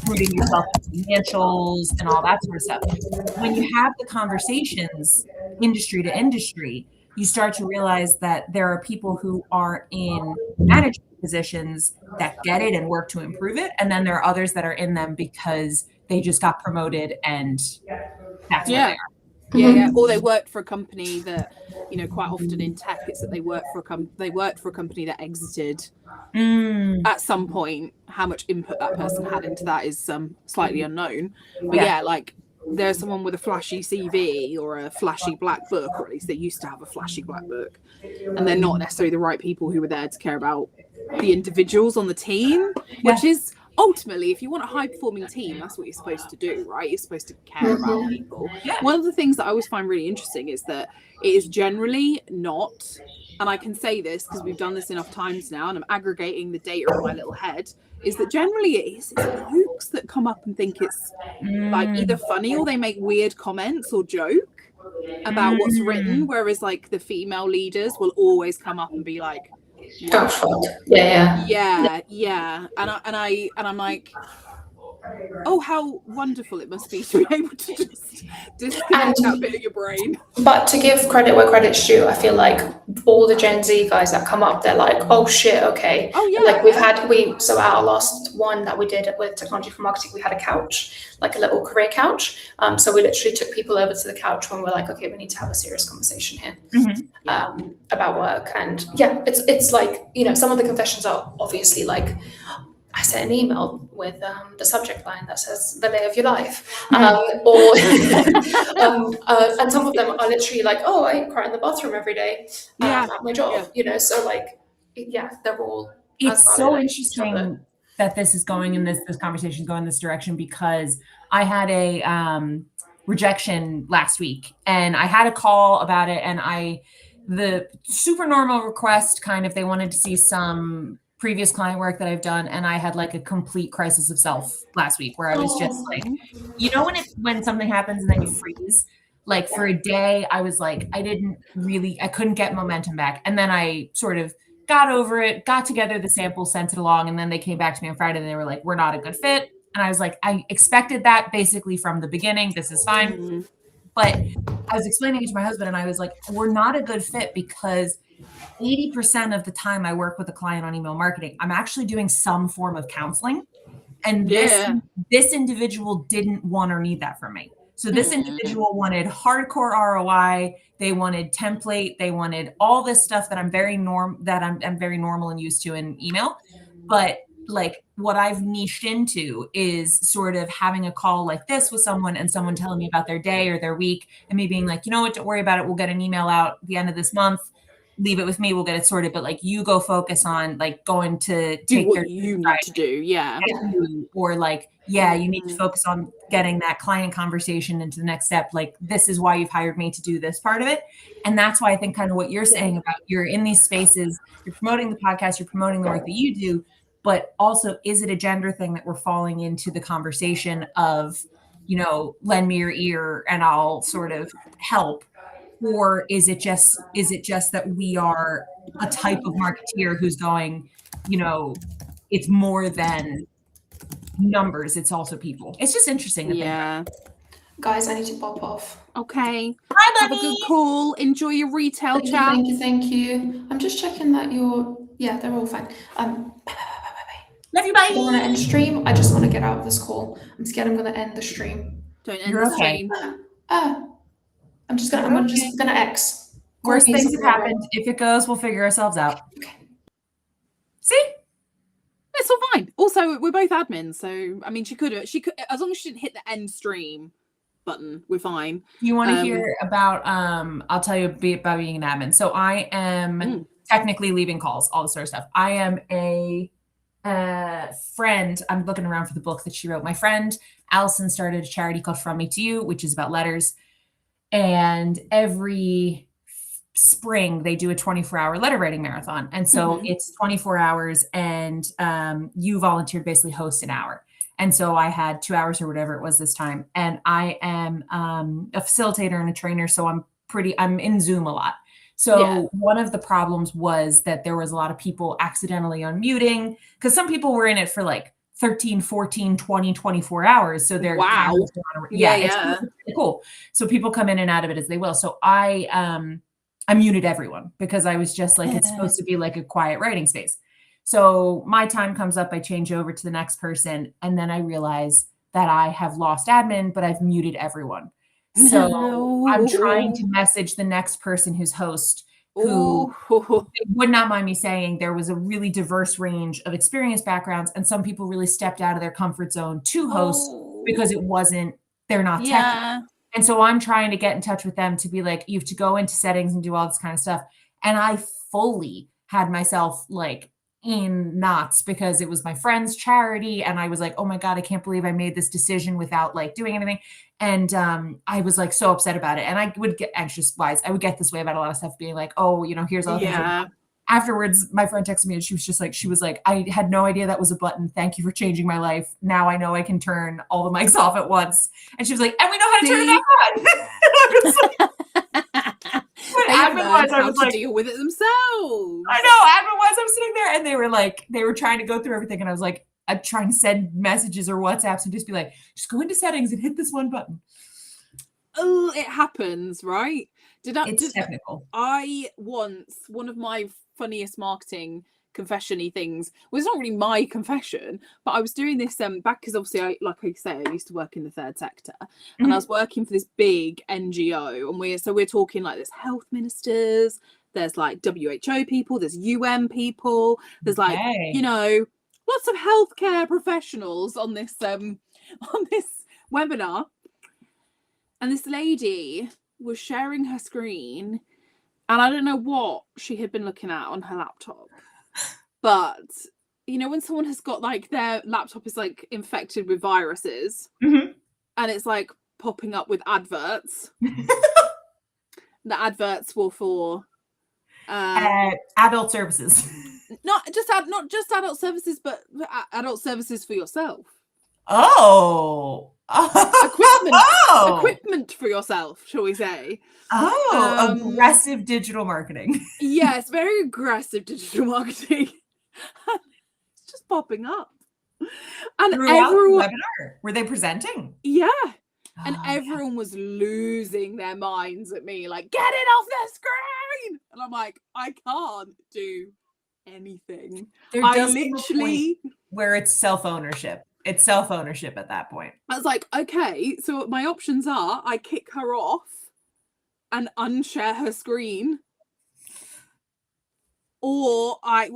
Speaker 3: rooting yourself in financials and all that sort of stuff. When you have the conversations industry to industry, you start to realize that there are people who are in management positions that get it and work to improve it. And then there are others that are in them because they just got promoted and that's where they are.
Speaker 2: Or they worked for a company that, you know, quite often in tech, it's that they worked for a company that exited at some point. How much input that person had into that is slightly unknown. But like there's someone with a flashy CV or a flashy black book, or at least they used to have a flashy black book, and they're not necessarily the right people who were there to care about the individuals on the team, which is ultimately, if you want a high-performing team, that's what you're supposed to do, right? You're supposed to care about people. One of the things that I always find really interesting is that it is generally not, and I can say this because we've done this enough times now and I'm aggregating the data in my little head, is that generally it's blokes that come up and think it's like either funny or they make weird comments or joke about what's written, whereas like the female leaders will always come up and be like, and I'm like, oh, how wonderful it must be to be able to just disconnect that bit of your brain.
Speaker 1: But to give credit where credit's due, I feel like all the Gen Z guys that come up, they're like, oh shit, okay.
Speaker 2: Oh yeah.
Speaker 1: Like so our last one that we did with Technology for Marketing, we had a couch, like a little career couch. So we literally took people over to the couch when we're like, okay, we need to have a serious conversation here about work. And it's like, you know, some of the confessions are obviously like, I sent an email with the subject line that says the lay of your life, and some of them are literally like, oh, I cry in the bathroom every day at my job, you know. So like, yeah, they're all as
Speaker 3: It's
Speaker 1: valid
Speaker 3: so
Speaker 1: as each other.
Speaker 3: interesting that this is going in this conversation is going this direction, because I had a rejection last week and I had a call about it, and the super normal request, kind of, they wanted to see some previous client work that I've done, and I had like a complete crisis of self last week where I was just like, you know, when something happens and then you freeze, like for a day I was like, I couldn't get momentum back, and then I sort of got over it, got together the sample, sent it along, and then they came back to me on Friday and they were like, we're not a good fit. And I was like, I expected that basically from the beginning. This is fine.
Speaker 2: Mm-hmm.
Speaker 3: But I was explaining it to my husband, and I was like, we're not a good fit because 80% of the time I work with a client on email marketing, I'm actually doing some form of counseling. And this individual didn't want or need that from me. So this individual wanted hardcore ROI. They wanted template. They wanted all this stuff that I'm very normal and used to in email. But like what I've niched into is sort of having a call like this with someone, and someone telling me about their day or their week, and me being like, you know what, don't worry about it. We'll get an email out at the end of this month. Leave it with me. We'll get it sorted. But like, you go focus on like going to
Speaker 2: do what you need to do. Yeah.
Speaker 3: Or like, yeah, you need to focus on getting that client conversation into the next step. Like, this is why you've hired me to do this part of it. And that's why I think kind of what you're saying about, you're in these spaces, you're promoting the podcast, you're promoting the work that you do, but also, is it a gender thing that we're falling into the conversation of, you know, lend me your ear and I'll sort of help? Or is it just that we are a type of marketeer who's going, you know, it's more than numbers, it's also people. It's just interesting to think about.
Speaker 1: Guys, I need to pop off.
Speaker 2: Okay.
Speaker 3: Bye,
Speaker 2: have a good call. Enjoy your retail chat.
Speaker 1: Thank you. I'm just checking that they're all fine. Bye.
Speaker 3: Love you, bye.
Speaker 1: I don't want to end stream. I just want to get out of this call. I'm scared I'm going to end the stream.
Speaker 2: Don't end the stream.
Speaker 1: I'm just gonna X.
Speaker 3: Worst things have happened. If it goes, we'll figure ourselves out.
Speaker 1: Okay.
Speaker 3: See?
Speaker 2: It's all fine. Also, we're both admins, so I mean, she could, as long as she didn't hit the end stream button, we're fine.
Speaker 3: You want to hear about? I'll tell you about being an admin. So I am technically leaving calls, all this sort of stuff. I am a friend. I'm looking around for the book that she wrote. My friend Allison started a charity called From Me to You, which is about letters. And every spring they do a 24-hour letter writing marathon. And so it's 24 hours, and you volunteered basically host an hour. And so I had 2 hours or whatever it was this time. And I am a facilitator and a trainer. So I'm in Zoom a lot. So one of the problems was that there was a lot of people accidentally unmuting, because some people were in it for like 13, 14, 20, 24 hours. So they're
Speaker 2: it's
Speaker 3: really cool. So people come in and out of it as they will. So I muted everyone because I was just like, it's supposed to be like a quiet writing space. So my time comes up, I change over to the next person, and then I realize that I have lost admin, but I've muted everyone. So I'm trying to message the next person who's host, who would not mind me saying there was a really diverse range of experience backgrounds, and some people really stepped out of their comfort zone to host because they're not technical. And so I'm trying to get in touch with them to be like, you have to go into settings and do all this kind of stuff. And I fully had myself like in knots because it was my friend's charity. And I was like, oh my God, I can't believe I made this decision without like doing anything. And I was like so upset about it. And I would get anxious wise. I would get this way about a lot of stuff, being like, oh, you know, here's all the things. Afterwards, my friend texted me and she was like, I had no idea that was a button. Thank you for changing my life. Now I know I can turn all the mics off at once. And she was like, and we know how to turn it back on.
Speaker 2: I was like, deal with it themselves.
Speaker 3: I know. Admin wise, I was sitting there and they were trying to go through everything. And I was like, I'm trying to send messages or WhatsApps and just be like, just go into settings and hit this one button.
Speaker 2: Oh, it happens, right?
Speaker 3: It's technical.
Speaker 2: One of my funniest marketing confession-y things, well, it's not really my confession, but I was doing this back because obviously I used to work in the third sector, and I was working for this big NGO, and we're talking like there's health ministers, there's like WHO people, there's UN people, there's like you know, lots of healthcare professionals on this webinar, and this lady was sharing her screen, and I don't know what she had been looking at on her laptop, but you know, when someone has got like their laptop is like infected with viruses,
Speaker 3: Mhm.
Speaker 2: and it's like popping up with adverts. The adverts were for
Speaker 3: adult services.
Speaker 2: not just adult services, but adult services for yourself.
Speaker 3: Oh.
Speaker 2: Equipment for yourself, shall we say?
Speaker 3: Aggressive digital marketing.
Speaker 2: Yes, very aggressive digital marketing. It's just popping up, and
Speaker 3: Throughout
Speaker 2: everyone.
Speaker 3: The webinar, were they presenting?
Speaker 2: Yeah. And everyone was losing their minds at me, like, get it off the screen! And I'm like, I can't do anything. I literally...
Speaker 3: where it's self-ownership. It's self-ownership at that point.
Speaker 2: I was like, okay, so my options are I kick her off and unshare her screen, or I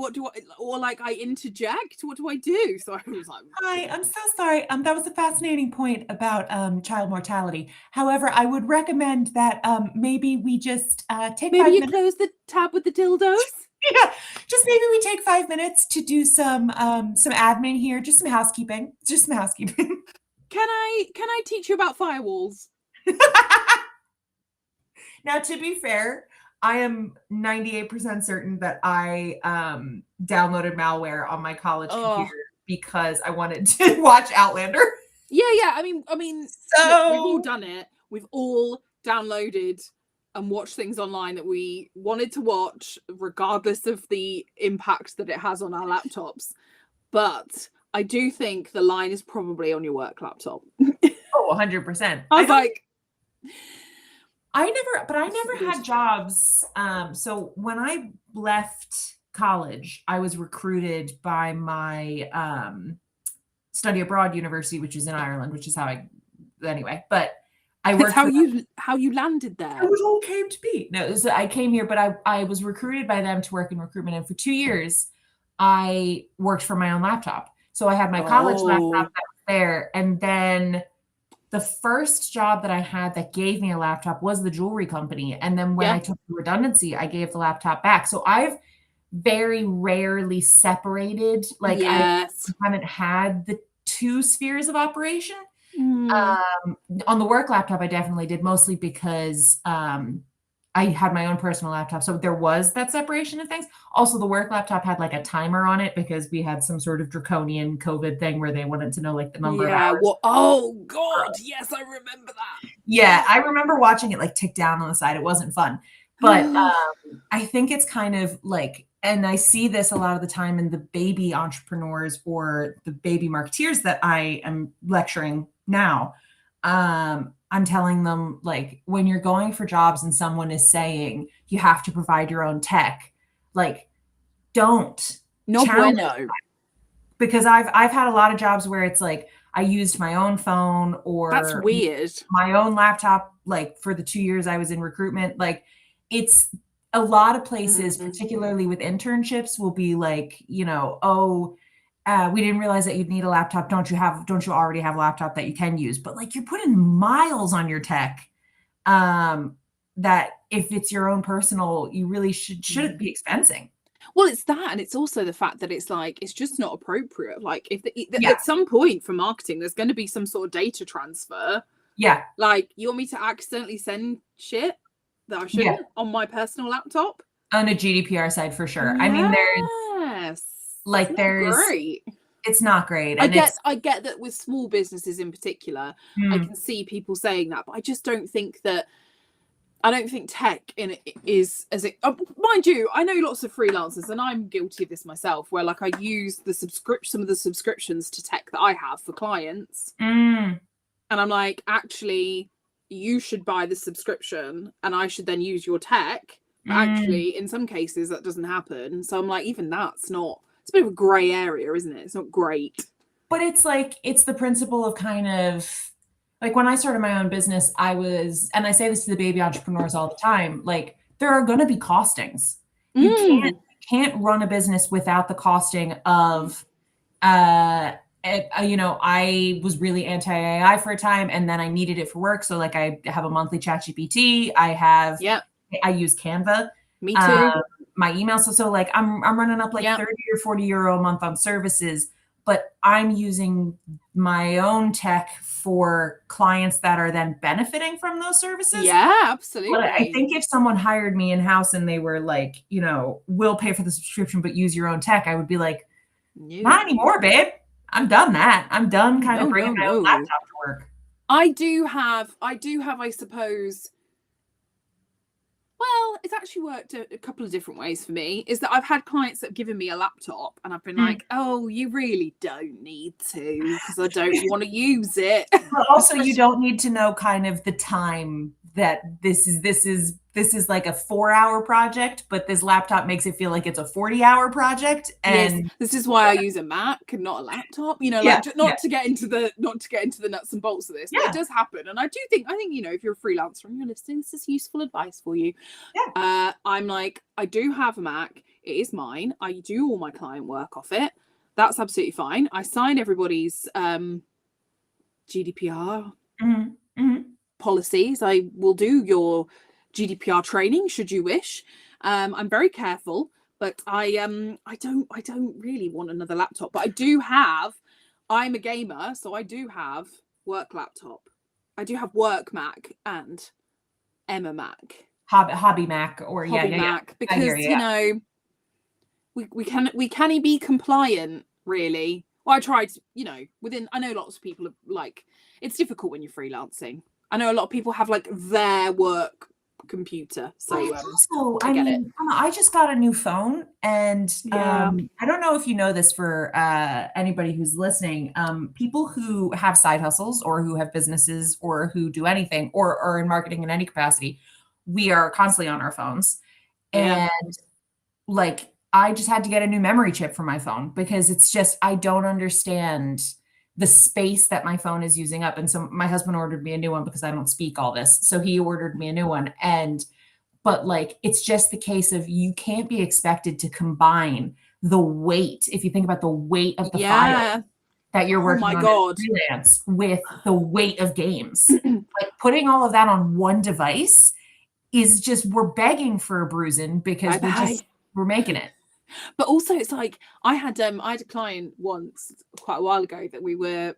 Speaker 2: interject. What do I do? So I was like,
Speaker 3: hi, I'm so sorry. That was a fascinating point about child mortality. However, I would recommend that maybe we just take 5 minutes.
Speaker 2: Close the tab with the dildos.
Speaker 3: Yeah, just maybe we take 5 minutes to do some admin here, just some housekeeping.
Speaker 2: Can I teach you about firewalls?
Speaker 3: Now, to be fair, I am 98% certain that I downloaded malware on my college computer because I wanted to watch Outlander.
Speaker 2: Yeah. I mean,
Speaker 3: so
Speaker 2: we've all done it. We've all downloaded and watched things online that we wanted to watch, regardless of the impact that it has on our laptops. But I do think the line is probably on your work laptop.
Speaker 3: 100%.
Speaker 2: I was like,
Speaker 3: I never had jobs. So when I left college, I was recruited by my study abroad university, which is in Ireland, which is but I worked.
Speaker 2: That's how you landed there.
Speaker 3: It was all came to be. No, I came here, but I was recruited by them to work in recruitment, and for 2 years, I worked for my own laptop. So I had my college laptop that was there, and then the first job that I had that gave me a laptop was the jewelry company. And then when I took the redundancy, I gave the laptop back. So I've very rarely separated. Like I haven't had the 2 spheres of operation. On the work laptop, I definitely did, mostly because I had my own personal laptop. So there was that separation of things. Also, the work laptop had like a timer on it because we had some sort of draconian COVID thing where they wanted to know like the number of hours.
Speaker 2: Well, oh God. Yes, I remember that.
Speaker 3: Yeah, I remember watching it like tick down on the side. It wasn't fun. But I think it's kind of like, and I see this a lot of the time in the baby entrepreneurs or the baby marketeers that I am lecturing now. I'm telling them, like, when you're going for jobs and someone is saying you have to provide your own tech, like, don't.
Speaker 2: No bueno.
Speaker 3: Because I've had a lot of jobs where it's like I used my own phone or
Speaker 2: that's weird.
Speaker 3: My own laptop, like for the 2 years I was in recruitment. Like, it's a lot of places, particularly with internships, will be like, you know, we didn't realize that you'd need a laptop. Don't you already have a laptop that you can use? But like, you're putting miles on your tech, that if it's your own personal, you really shouldn't be expensing.
Speaker 2: Well, it's that, and it's also the fact that it's like, it's just not appropriate. Like, if at some point for marketing, there's going to be some sort of data transfer.
Speaker 3: Yeah.
Speaker 2: Like, you want me to accidentally send shit that I shouldn't on my personal laptop?
Speaker 3: On a GDPR side, for sure.
Speaker 2: Yes.
Speaker 3: I mean,
Speaker 2: Great.
Speaker 3: It's not great.
Speaker 2: And I get that with small businesses in particular, I can see people saying that, but I just don't think that. I don't think tech is as it. Mind you, I know lots of freelancers, and I'm guilty of this myself, where like I use some of the subscriptions to tech that I have for clients, and I'm like, actually, you should buy the subscription, and I should then use your tech. But actually, in some cases, that doesn't happen. So I'm like, even that's not. It's a bit of a grey area, isn't it? It's not great.
Speaker 3: But it's like, it's the principle of kind of, like when I started my own business, and I say this to the baby entrepreneurs all the time, like there are going to be costings. You can't run a business without the costing of, you know, I was really anti-AI for a time, and then I needed it for work. So like I have a monthly ChatGPT. I use Canva.
Speaker 2: Me too.
Speaker 3: my email. So like I'm running up like 30 or 40 euro a month on services, but I'm using my own tech for clients that are then benefiting from those services.
Speaker 2: Yeah, absolutely.
Speaker 3: But I think if someone hired me in-house and they were like, we'll pay for the subscription, but use your own tech, I would be like, not anymore, babe. I'm done that. I'm done kind of bringing my own laptop to work.
Speaker 2: I do have, I suppose, well, it's actually worked a couple of different ways for me, is that I've had clients that have given me a laptop and I've been like, oh, you really don't need to, because I don't want to use it.
Speaker 3: But also you don't need to know kind of the time that this is like a 4-hour project, but this laptop makes it feel like it's a 40-hour project. And
Speaker 2: yes, this is why I use a Mac and not a laptop, not to get into the nuts and bolts of this, but it does happen. And I think, if you're a freelancer and you're listening, this is useful advice for you. I'm like, I do have a Mac. It is mine. I do all my client work off it. That's absolutely fine. I sign everybody's GDPR policies. I will do your GDPR training should you wish. I'm very careful, but I don't really want another laptop. But I'm a gamer, so I do have work laptop. I do have work Mac and Emma Mac.
Speaker 3: Hobby Mac or
Speaker 2: Mac, because we can be compliant, really. Well, I tried, I know lots of people are like, it's difficult when you're freelancing. I know a lot of people have like their work computer. So
Speaker 3: I just got a new phone, and I don't know if you know this for anybody who's listening. People who have side hustles or who have businesses or who do anything or are in marketing in any capacity, we are constantly on our phones. And like, I just had to get a new memory chip for my phone because it's just, I don't understand the space that my phone is using up. And so my husband ordered me a new one because I don't speak all this. So he ordered me a new one. But like, it's just the case of you can't be expected to combine the weight. If you think about the weight of the file that you're working on freelance with the weight of games, like putting all of that on one device is just, we're begging for a bruising because we're making it.
Speaker 2: But also it's like, I had a client once quite a while ago that we were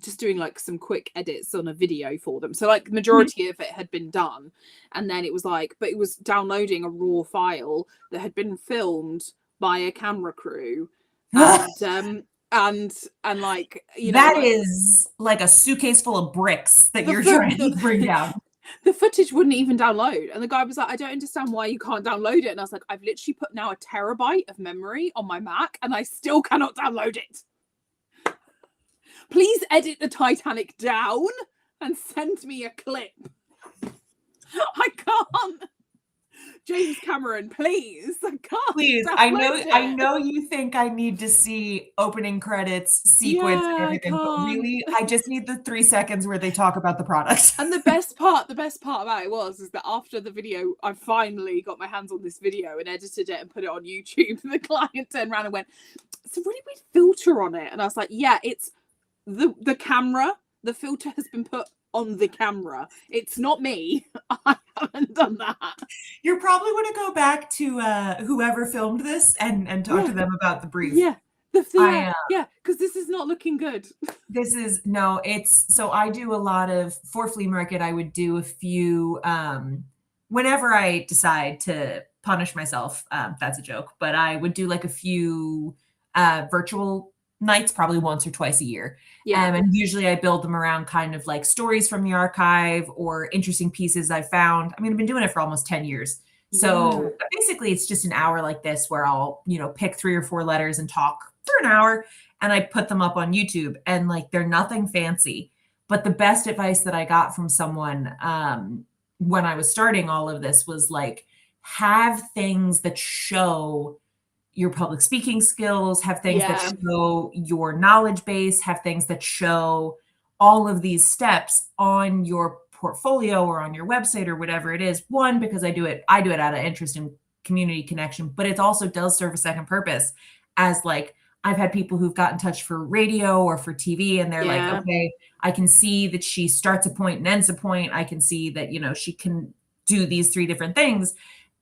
Speaker 2: just doing like some quick edits on a video for them. So like the majority of it had been done. And then it was like, but it was downloading a raw file that had been filmed by a camera crew. And like,
Speaker 3: that is like a suitcase full of bricks that you're trying to bring down.
Speaker 2: The footage wouldn't even download. And the guy was like, I don't understand why you can't download it. And I was like, I've literally put now a terabyte of memory on my Mac and I still cannot download it. Please edit the Titanic down and send me a clip. I can't. James Cameron, please. I can't.
Speaker 3: Please. I know you think I need to see opening credits, sequence, and everything, but really, I just need the 3 seconds where they talk about the product.
Speaker 2: And the best part about it is that after the video, I finally got my hands on this video and edited it and put it on YouTube. And the client turned around and went, "It's a really weird filter on it." And I was like, "Yeah, it's the camera. The filter has been put on the camera. It's not me. I haven't done that."
Speaker 3: You're probably going to go back to whoever filmed this and talk to them about the brief.
Speaker 2: Yeah. Because this is not looking good.
Speaker 3: So I do a lot of, for flea market, I would do a few, whenever I decide to punish myself, that's a joke, but I would do like a few virtual nights, probably once or twice a year. And usually I build them around kind of like stories from the archive or interesting pieces I found. I mean, I've been doing it for almost 10 years. So basically it's just an hour like this where I'll, pick 3 or 4 letters and talk for an hour, and I put them up on YouTube, and like, they're nothing fancy. But the best advice that I got from someone when I was starting all of this was like, have things that show your public speaking skills, have things that show your knowledge base, have things that show all of these steps on your portfolio or on your website or whatever it is. One, because I do it out of interest and community connection, but it also does serve a second purpose as like, I've had people who've got in touch for radio or for TV, and they're like, okay, I can see that she starts a point and ends a point. I can see that, she can do these 3 different things.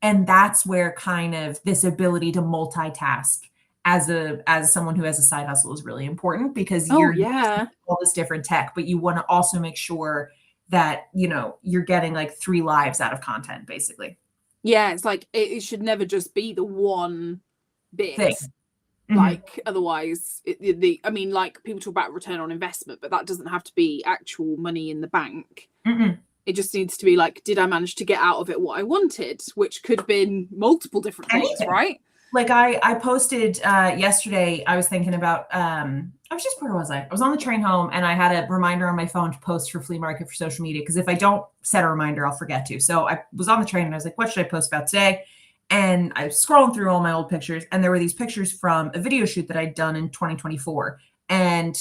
Speaker 3: And that's where kind of this ability to multitask as someone who has a side hustle is really important, because you're using all this different tech, but you want to also make sure that, you know, you're getting like 3 lives out of content, basically.
Speaker 2: Yeah, it's like it should never just be the one bit
Speaker 3: thing.
Speaker 2: Like otherwise I mean, like people talk about return on investment, but that doesn't have to be actual money in the bank. It just needs to be like, did I manage to get out of it what I wanted, which could have been multiple different things, right?
Speaker 3: Like I posted yesterday, I was thinking about where was I? I was on the train home and I had a reminder on my phone to post for Flea Market for social media, because if I don't set a reminder, I'll forget to. So I was on the train and I was like, what should I post about today? And I was scrolling through all my old pictures, and there were these pictures from a video shoot that I'd done in 2024. And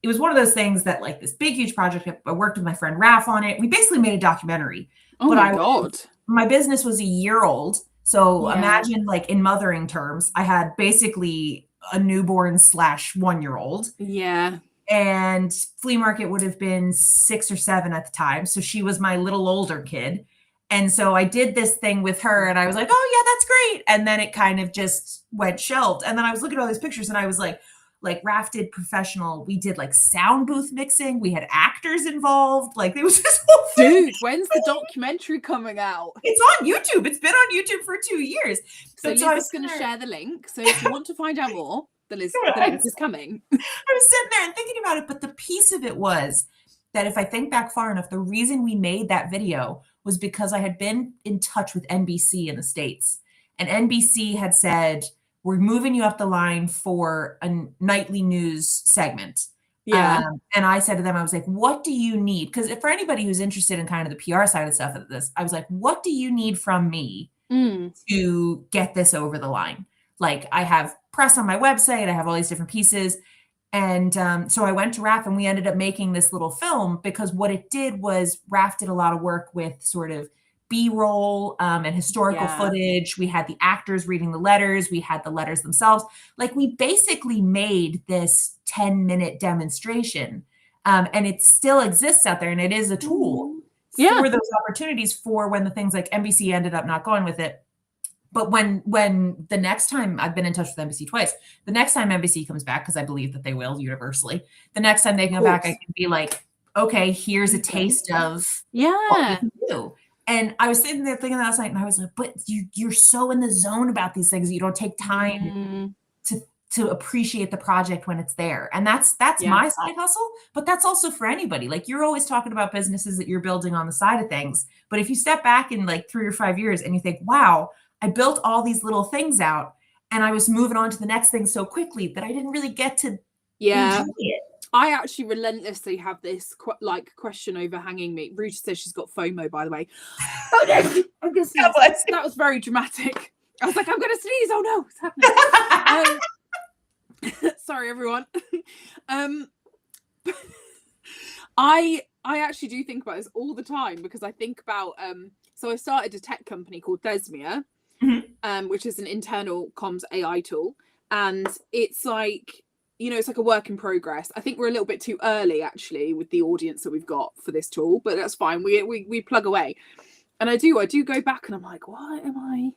Speaker 3: it was one of those things that, like, this big, huge project. I worked with my friend Raph on it. We basically made a documentary.
Speaker 2: Oh my God.
Speaker 3: My business was a year old. So imagine, like, in mothering terms, I had basically a newborn / 1-year-old.
Speaker 2: Yeah.
Speaker 3: And Flea Market would have been 6 or 7 at the time. So she was my little older kid. And so I did this thing with her and I was like, oh yeah, that's great. And then it kind of just went shelved. And then I was looking at all these pictures and I was like Raph did professional. We did like sound booth mixing. We had actors involved. Like, there was this whole thing.
Speaker 2: Dude, when's the documentary coming out?
Speaker 3: It's on YouTube. It's been on YouTube for 2 years.
Speaker 2: So Liz is going to share the link. So if you want to find out more, the link is coming.
Speaker 3: I was sitting there and thinking about it. But the piece of it was that if I think back far enough, the reason we made that video was because I had been in touch with NBC in the States. And NBC had said, we're moving you up the line for a nightly news segment.
Speaker 2: Yeah.
Speaker 3: And I said to them, I was like, what do you need? Because for anybody who's interested in kind of the PR side of stuff of this, I was like, what do you need from me to get this over the line? Like, I have press on my website. I have all these different pieces. And so I went to Raph and we ended up making this little film, because what it did was Raph did a lot of work with sort of B-roll and historical footage. We had the actors reading the letters. We had the letters themselves. Like, we basically made this 10-minute demonstration, and it still exists out there. And it is a tool for those opportunities for when the things like NBC ended up not going with it. But when the next time, I've been in touch with NBC twice, the next time NBC comes back, because I believe that they will universally, the next time they come back, I can be like, okay, here's a taste of what we can do. And I was sitting there thinking last night, and I was like, but you're so in the zone about these things, you don't take time to appreciate the project when it's there. And that's my side hustle, but that's also for anybody. Like, you're always talking about businesses that you're building on the side of things. But if you step back in like 3 or 5 years and you think, wow, I built all these little things out and I was moving on to the next thing so quickly that I didn't really get to enjoy it.
Speaker 2: I actually relentlessly have this question overhanging me. Ruta says she's got FOMO, by the way. Oh no, I'm gonna sneeze. That was very dramatic. I was like, I'm gonna sneeze. Oh no, it's happening. Sorry, everyone. I actually do think about this all the time, because I think about so I started a tech company called LIZ MAGUIRE, which is an internal comms AI tool, and it's like, you know, it's like a work in progress. I think we're a little bit too early actually with the audience that we've got for this tool, but that's fine. We plug away. And I do go back and I'm like, why am I,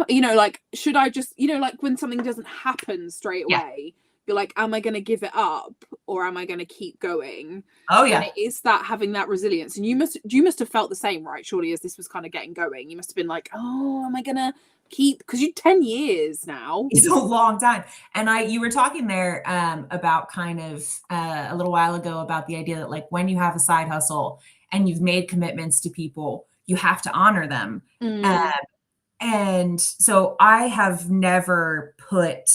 Speaker 2: you know, like, should I just, you know, like when something doesn't happen straight away, you're like, am I going to give it up or am I going to keep going?
Speaker 3: Oh yeah.
Speaker 2: And it is that, having that resilience. And you must have felt the same, right? Surely, as this was kind of getting going, you must have been like, oh, am I going to keep, because you're 10 years now.
Speaker 3: It's a long time. And you were talking there about kind of a little while ago about the idea that, like, when you have a side hustle and you've made commitments to people, you have to honor them. And so I have never put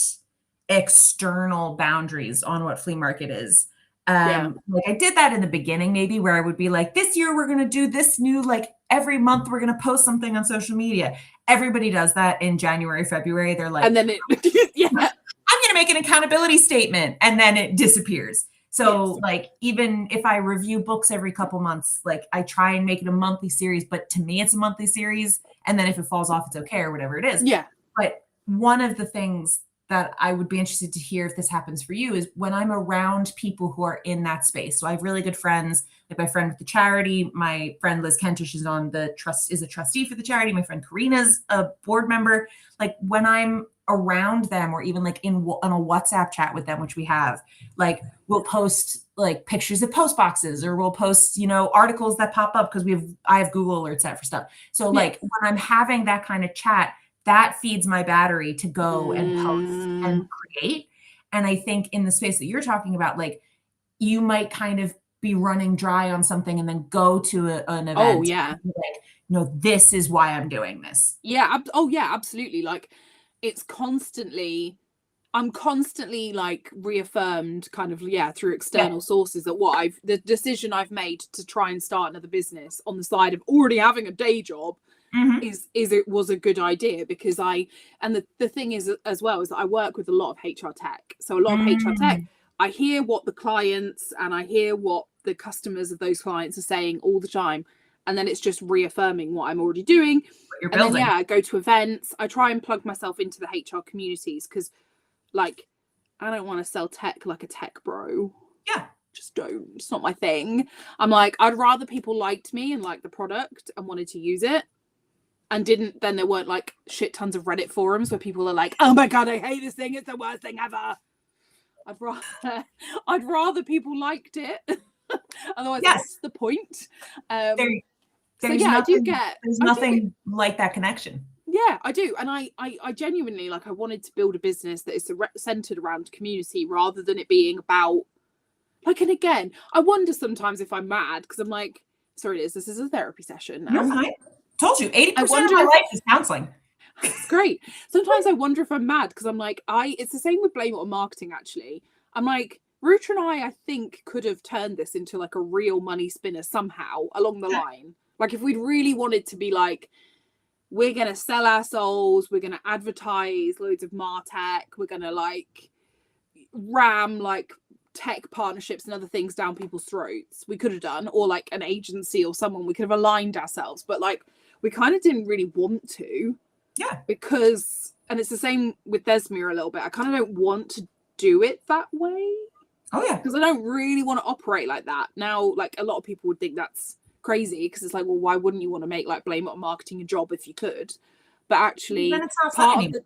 Speaker 3: external boundaries on what Flea Market is. Like, I did that in the beginning, maybe, where I would be like, this year we're going to do this new, like, every month we're going to post something on social media. Everybody does that in January, February. They're like,
Speaker 2: and then I'm
Speaker 3: going to make an accountability statement, and then it disappears. So like, even if I review books every couple months, like, I try and make it a monthly series, but to me it's a monthly series. And then if it falls off, it's okay, or whatever it is.
Speaker 2: Yeah.
Speaker 3: But one of the things that I would be interested to hear if this happens for you is when I'm around people who are in that space. So I have really good friends, like my friend with the charity, my friend Liz Kentish is on the is a trustee for the charity. My friend Karina's a board member. Like when I'm around them, or even like on a WhatsApp chat with them, which we have, like we'll post like pictures of post boxes, or we'll post, articles that pop up because I have Google alerts set for stuff. So like when I'm having that kind of chat, that feeds my battery to go and post and create. And I think in the space that you're talking about, like you might kind of be running dry on something and then go to an event.
Speaker 2: Oh yeah.
Speaker 3: And be like, this is why I'm doing this.
Speaker 2: Yeah. Oh yeah, absolutely. Like I'm constantly like reaffirmed kind of, through external sources that the decision I've made to try and start another business on the side of already having a day job it was a good idea, because the thing is as well is that I work with a lot of HR tech. So a lot of HR tech, I hear what the clients and I hear what the customers of those clients are saying all the time. And then it's just reaffirming what I'm already doing.
Speaker 3: You're building.
Speaker 2: Then, I go to events. I try and plug myself into the HR communities, because like, I don't want to sell tech like a tech bro.
Speaker 3: Yeah.
Speaker 2: Just don't. It's not my thing. I'm like, I'd rather people liked me and liked the product and wanted to use it. And then there weren't like shit tons of Reddit forums where people are like, oh my God, I hate this thing. It's the worst thing ever. I'd rather people liked it. Otherwise, what's the point?
Speaker 3: There's nothing like that connection.
Speaker 2: Yeah, I do. And I genuinely, like, I wanted to build a business that is centered around community rather than it being about, like, and again, I wonder sometimes if I'm mad because I'm like, sorry, Liz, this is a therapy session now.
Speaker 3: You're fine. Told you, 80% of my life is counseling.
Speaker 2: It's great. Sometimes I wonder if I'm mad because I'm like, it's the same with Blame It on Marketing, actually. I'm like, Ruta and I think, could have turned this into like a real money spinner somehow along the line. Like if we'd really wanted to be like, we're going to sell our souls, we're going to advertise loads of MarTech, we're going to like ram like tech partnerships and other things down people's throats, we could have done, or like an agency or someone, we could have aligned ourselves, but like we kind of didn't really want to.
Speaker 3: Yeah.
Speaker 2: Because, and it's the same with Desmere a little bit, I kind of don't want to do it that way.
Speaker 3: Oh yeah.
Speaker 2: Because I don't really want to operate like that. Now, like a lot of people would think that's crazy because it's like, well, why wouldn't you want to make like Blame It on Marketing a job if you could? But actually,
Speaker 3: then it's not fun anymore.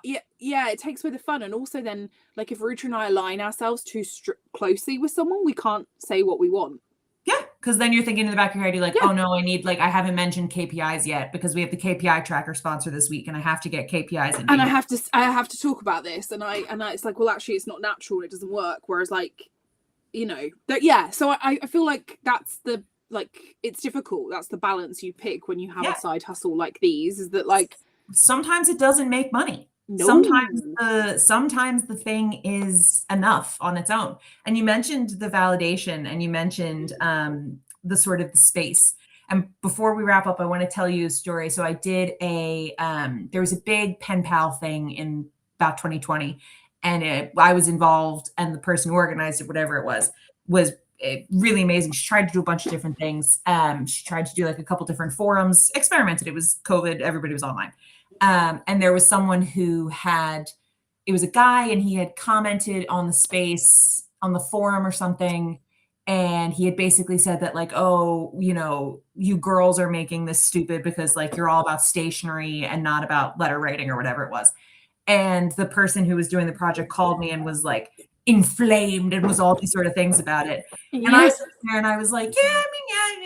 Speaker 2: It takes away the fun. And also then, like if Ruta and I align ourselves too closely with someone, we can't say what we want.
Speaker 3: Yeah, because then you're thinking in the back of your head, you're like, oh no, I haven't mentioned KPIs yet because we have the KPI tracker sponsor this week, and I have to get KPIs in.
Speaker 2: And I have to talk about this, and it's like, well, actually, it's not natural, and it doesn't work. Whereas, like, so I feel like that's the, like, it's difficult. That's the balance you pick when you have a side hustle like these. Is that like
Speaker 3: sometimes it doesn't make money. No. Sometimes the thing is enough on its own. And you mentioned the validation, and you mentioned the sort of the space. And before we wrap up, I want to tell you a story. So I did there was a big pen pal thing in about 2020, and I was involved, and the person who organized it, whatever it was really amazing. She tried to do a bunch of different things. She tried to do like a couple different forums, experimented. It was COVID, everybody was online. And there was someone it was a guy, and he had commented on the space on the forum or something. And he had basically said that like, oh, you girls are making this stupid because like you're all about stationery and not about letter writing or whatever it was. And the person who was doing the project called me and was like inflamed and was all these sort of things about it. Yeah. And I was there and I was like,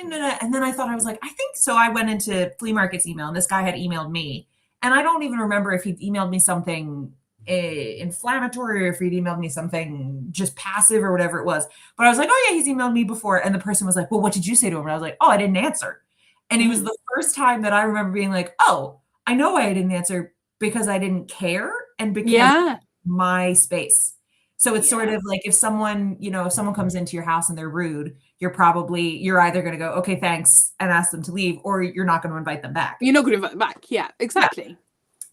Speaker 3: and then I thought, I was like, I think so. I went into Flea Market's email, and this guy had emailed me. And I don't even remember if he'd emailed me something inflammatory or if he'd emailed me something just passive or whatever it was. But I was like, oh yeah, he's emailed me before. And the person was like, well, what did you say to him? And I was like, oh, I didn't answer. And it was the first time that I remember being like, oh, I know why I didn't answer, because I didn't care and because my space. So it's sort of like if someone comes into your house and they're rude, you're either going to go, okay, thanks, and ask them to leave, or you're not going to invite them back.
Speaker 2: You're not going to invite them back. Yeah, exactly. Yeah.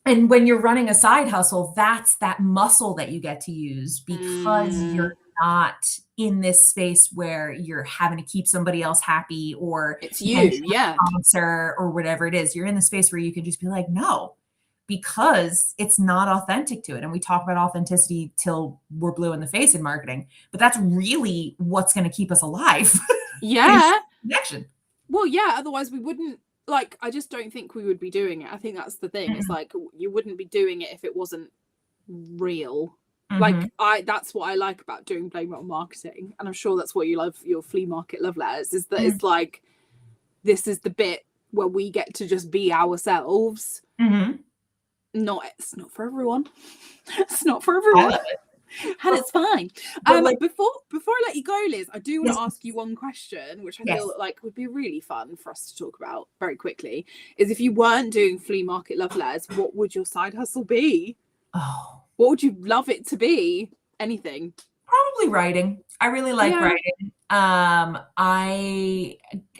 Speaker 3: And when you're running a side hustle, that's that muscle that you get to use, because you're not in this space where you're having to keep somebody else happy, or
Speaker 2: it's you,
Speaker 3: sponsor or whatever it is. You're in the space where you can just be like, no, because it's not authentic to it. And we talk about authenticity till we're blue in the face in marketing, but that's really what's going to keep us alive.
Speaker 2: Yeah.
Speaker 3: Connection.
Speaker 2: Well, yeah, otherwise we wouldn't, like, I just don't think we would be doing it. I think that's the thing. It's like, you wouldn't be doing it if it wasn't real. Like, that's what I like about doing blame it on marketing. And I'm sure that's what you love your flea market love letters, is that it's like, this is the bit where we get to just be ourselves. It's not for everyone. It's not for everyone.
Speaker 3: I love it.
Speaker 2: And it's fine.
Speaker 3: Like,
Speaker 2: before I let you go, Liz, I do want to ask you one question, which I feel like would be really fun for us to talk about very quickly. Is if you weren't doing flea market love letters, what would your side hustle be?
Speaker 3: Oh,
Speaker 2: what would you love it to be? Anything?
Speaker 3: Probably writing. I really like writing.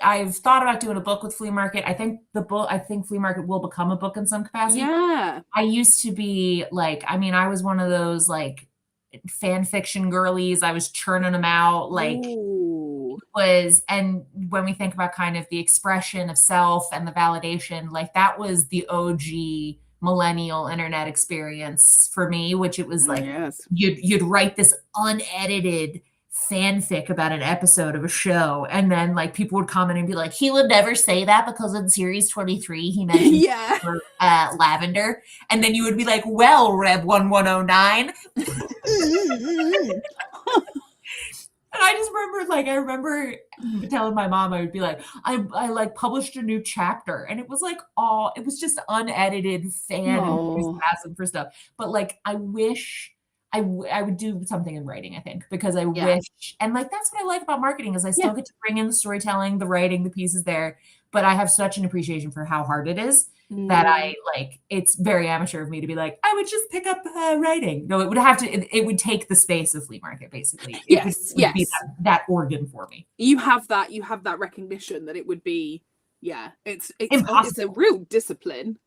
Speaker 3: I've thought about doing a book with flea market. I think flea market will become a book in some capacity.
Speaker 2: Yeah.
Speaker 3: I used to be like, I mean, I was one of those like fan fiction girlies. I was churning them out. Like, and when we think about kind of the expression of self and the validation, like that was the OG millennial internet experience for me, which it was like, you'd write this unedited fanfic about an episode of a show, and then like people would comment and be like, he would never say that because in series 23 he mentioned lavender, and then you would be like, well, Rev 1109. And I just remember telling my mom, I would be like, I like published a new chapter, and it was like it was just unedited fan enthusiasm for stuff. But like, I wish I would do something in writing, I think, because I wish, and like, that's what I like about marketing is I still get to bring in the storytelling, the writing, the pieces there, but I have such an appreciation for how hard it is that I like, it's very amateur of me to be like, I would just pick up writing. No, it would have to, it would take the space of flea market, basically. It would be that organ for me. You have that
Speaker 2: recognition that it would be, it's
Speaker 3: impossible.
Speaker 2: It's a real discipline.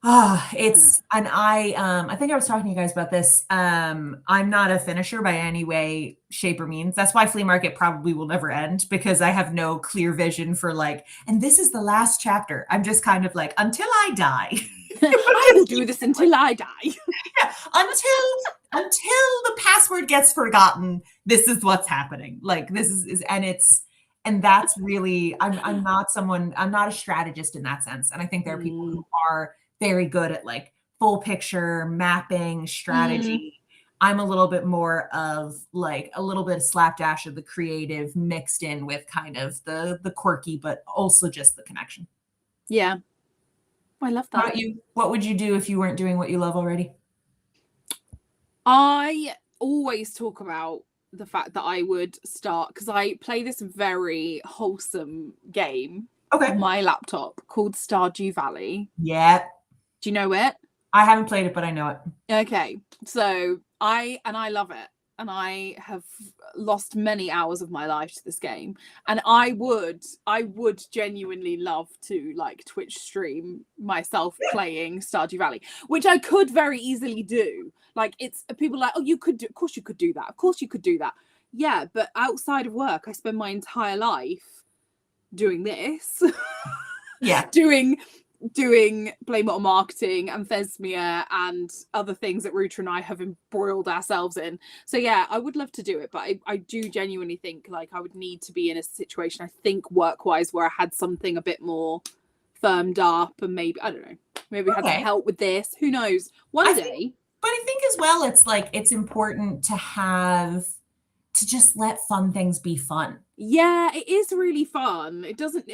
Speaker 3: And I think I was talking to you guys about this. I'm not a finisher by any way, shape, or means. That's why flea market probably will never end, because I have no clear vision for like, and this is the last chapter. I'm just kind of like, until I die.
Speaker 2: I will do this until I die.
Speaker 3: Until the password gets forgotten, this is what's happening. Like, this is and that's really, I'm not a strategist in that sense. And I think there are people who are very good at like full picture mapping strategy. I'm a little bit more of like a little bit of slapdash of the creative mixed in with kind of the quirky, but also just the connection.
Speaker 2: Yeah. I love that.
Speaker 3: How about you? What would you do if you weren't doing what you love already?
Speaker 2: I always talk about the fact that I would start, because I play this very wholesome game on my laptop called Stardew Valley.
Speaker 3: Yeah.
Speaker 2: Do you know it?
Speaker 3: I haven't played it, but I know it.
Speaker 2: Okay. So I love it. And I have lost many hours of my life to this game. And I would genuinely love to like Twitch stream myself playing Stardew Valley, which I could very easily do. Like, it's people like, oh, of course you could do that. Of course you could do that. Yeah, but outside of work, I spend my entire life doing this.
Speaker 3: Yeah.
Speaker 2: doing blame it on marketing and Thesmia and other things that Ruta and I have embroiled ourselves in. So yeah, I would love to do it, but I do genuinely think like I would need to be in a situation, I think work-wise, where I had something a bit more firmed up, and maybe, I don't know, maybe I had some help with this. Who knows? One day.
Speaker 3: But I think as well, it's like, it's important to just let fun things be fun.
Speaker 2: Yeah, it is really fun. It doesn't,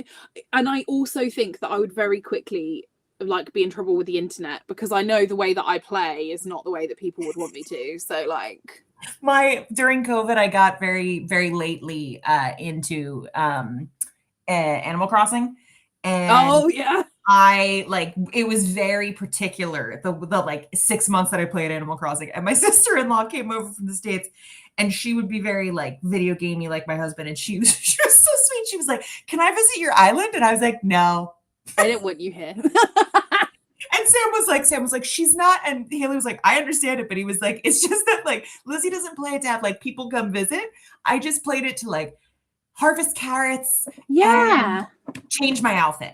Speaker 2: and I also think that I would very quickly like be in trouble with the internet, because I know the way that I play is not the way that people would want me to. So like,
Speaker 3: during COVID, I got very, very lately into Animal Crossing, and I like, it was very particular the like 6 months that I played Animal Crossing, and my sister-in-law came over from the States, and she would be very like video gamey like my husband, and she was so sweet. She was like, "Can I visit your island?" And I was like, "No,
Speaker 2: I didn't want you here."
Speaker 3: And Sam was like, she's not. And Haley was like, I understand it, but he was like, it's just that like Lizzie doesn't play it to have like people come visit. I just played it to like harvest carrots,
Speaker 2: and
Speaker 3: change my outfit.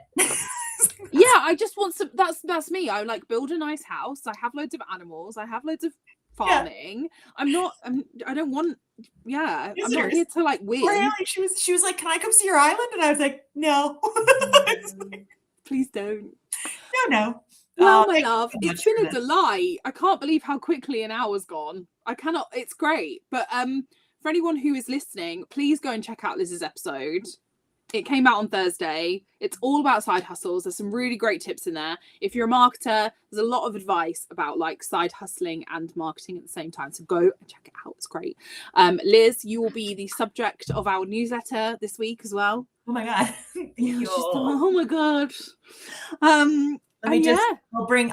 Speaker 2: Yeah, I just want some. That's me. I like build a nice house. I have loads of animals. I have loads of farming. I don't want. Yeah, I'm not here to like win.
Speaker 3: Really? She was like, "Can I come see your island?" And I was like, "No."
Speaker 2: Please don't.
Speaker 3: No.
Speaker 2: Well, my love, it's been a delight. I can't believe how quickly an hour's gone. I cannot. It's great. But for anyone who is listening, please go and check out Liz's episode. It came out on Thursday. It's all about side hustles. There's some really great tips in there. If you're a marketer, there's a lot of advice about like side hustling and marketing at the same time. So go and check it out. It's great. Liz, you will be the subject of our newsletter this week as well.
Speaker 3: Oh my God.
Speaker 2: Oh my God.
Speaker 3: Let me just, I'll bring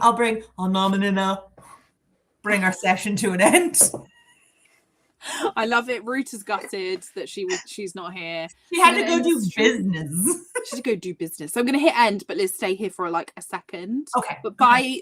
Speaker 3: our session to an end.
Speaker 2: I love it. Ruth is gutted that she's not here.
Speaker 3: She had to go do business.
Speaker 2: She had to go do business. So I'm going to hit end, but Liz, stay here for like a second.
Speaker 3: Okay.
Speaker 2: But bye.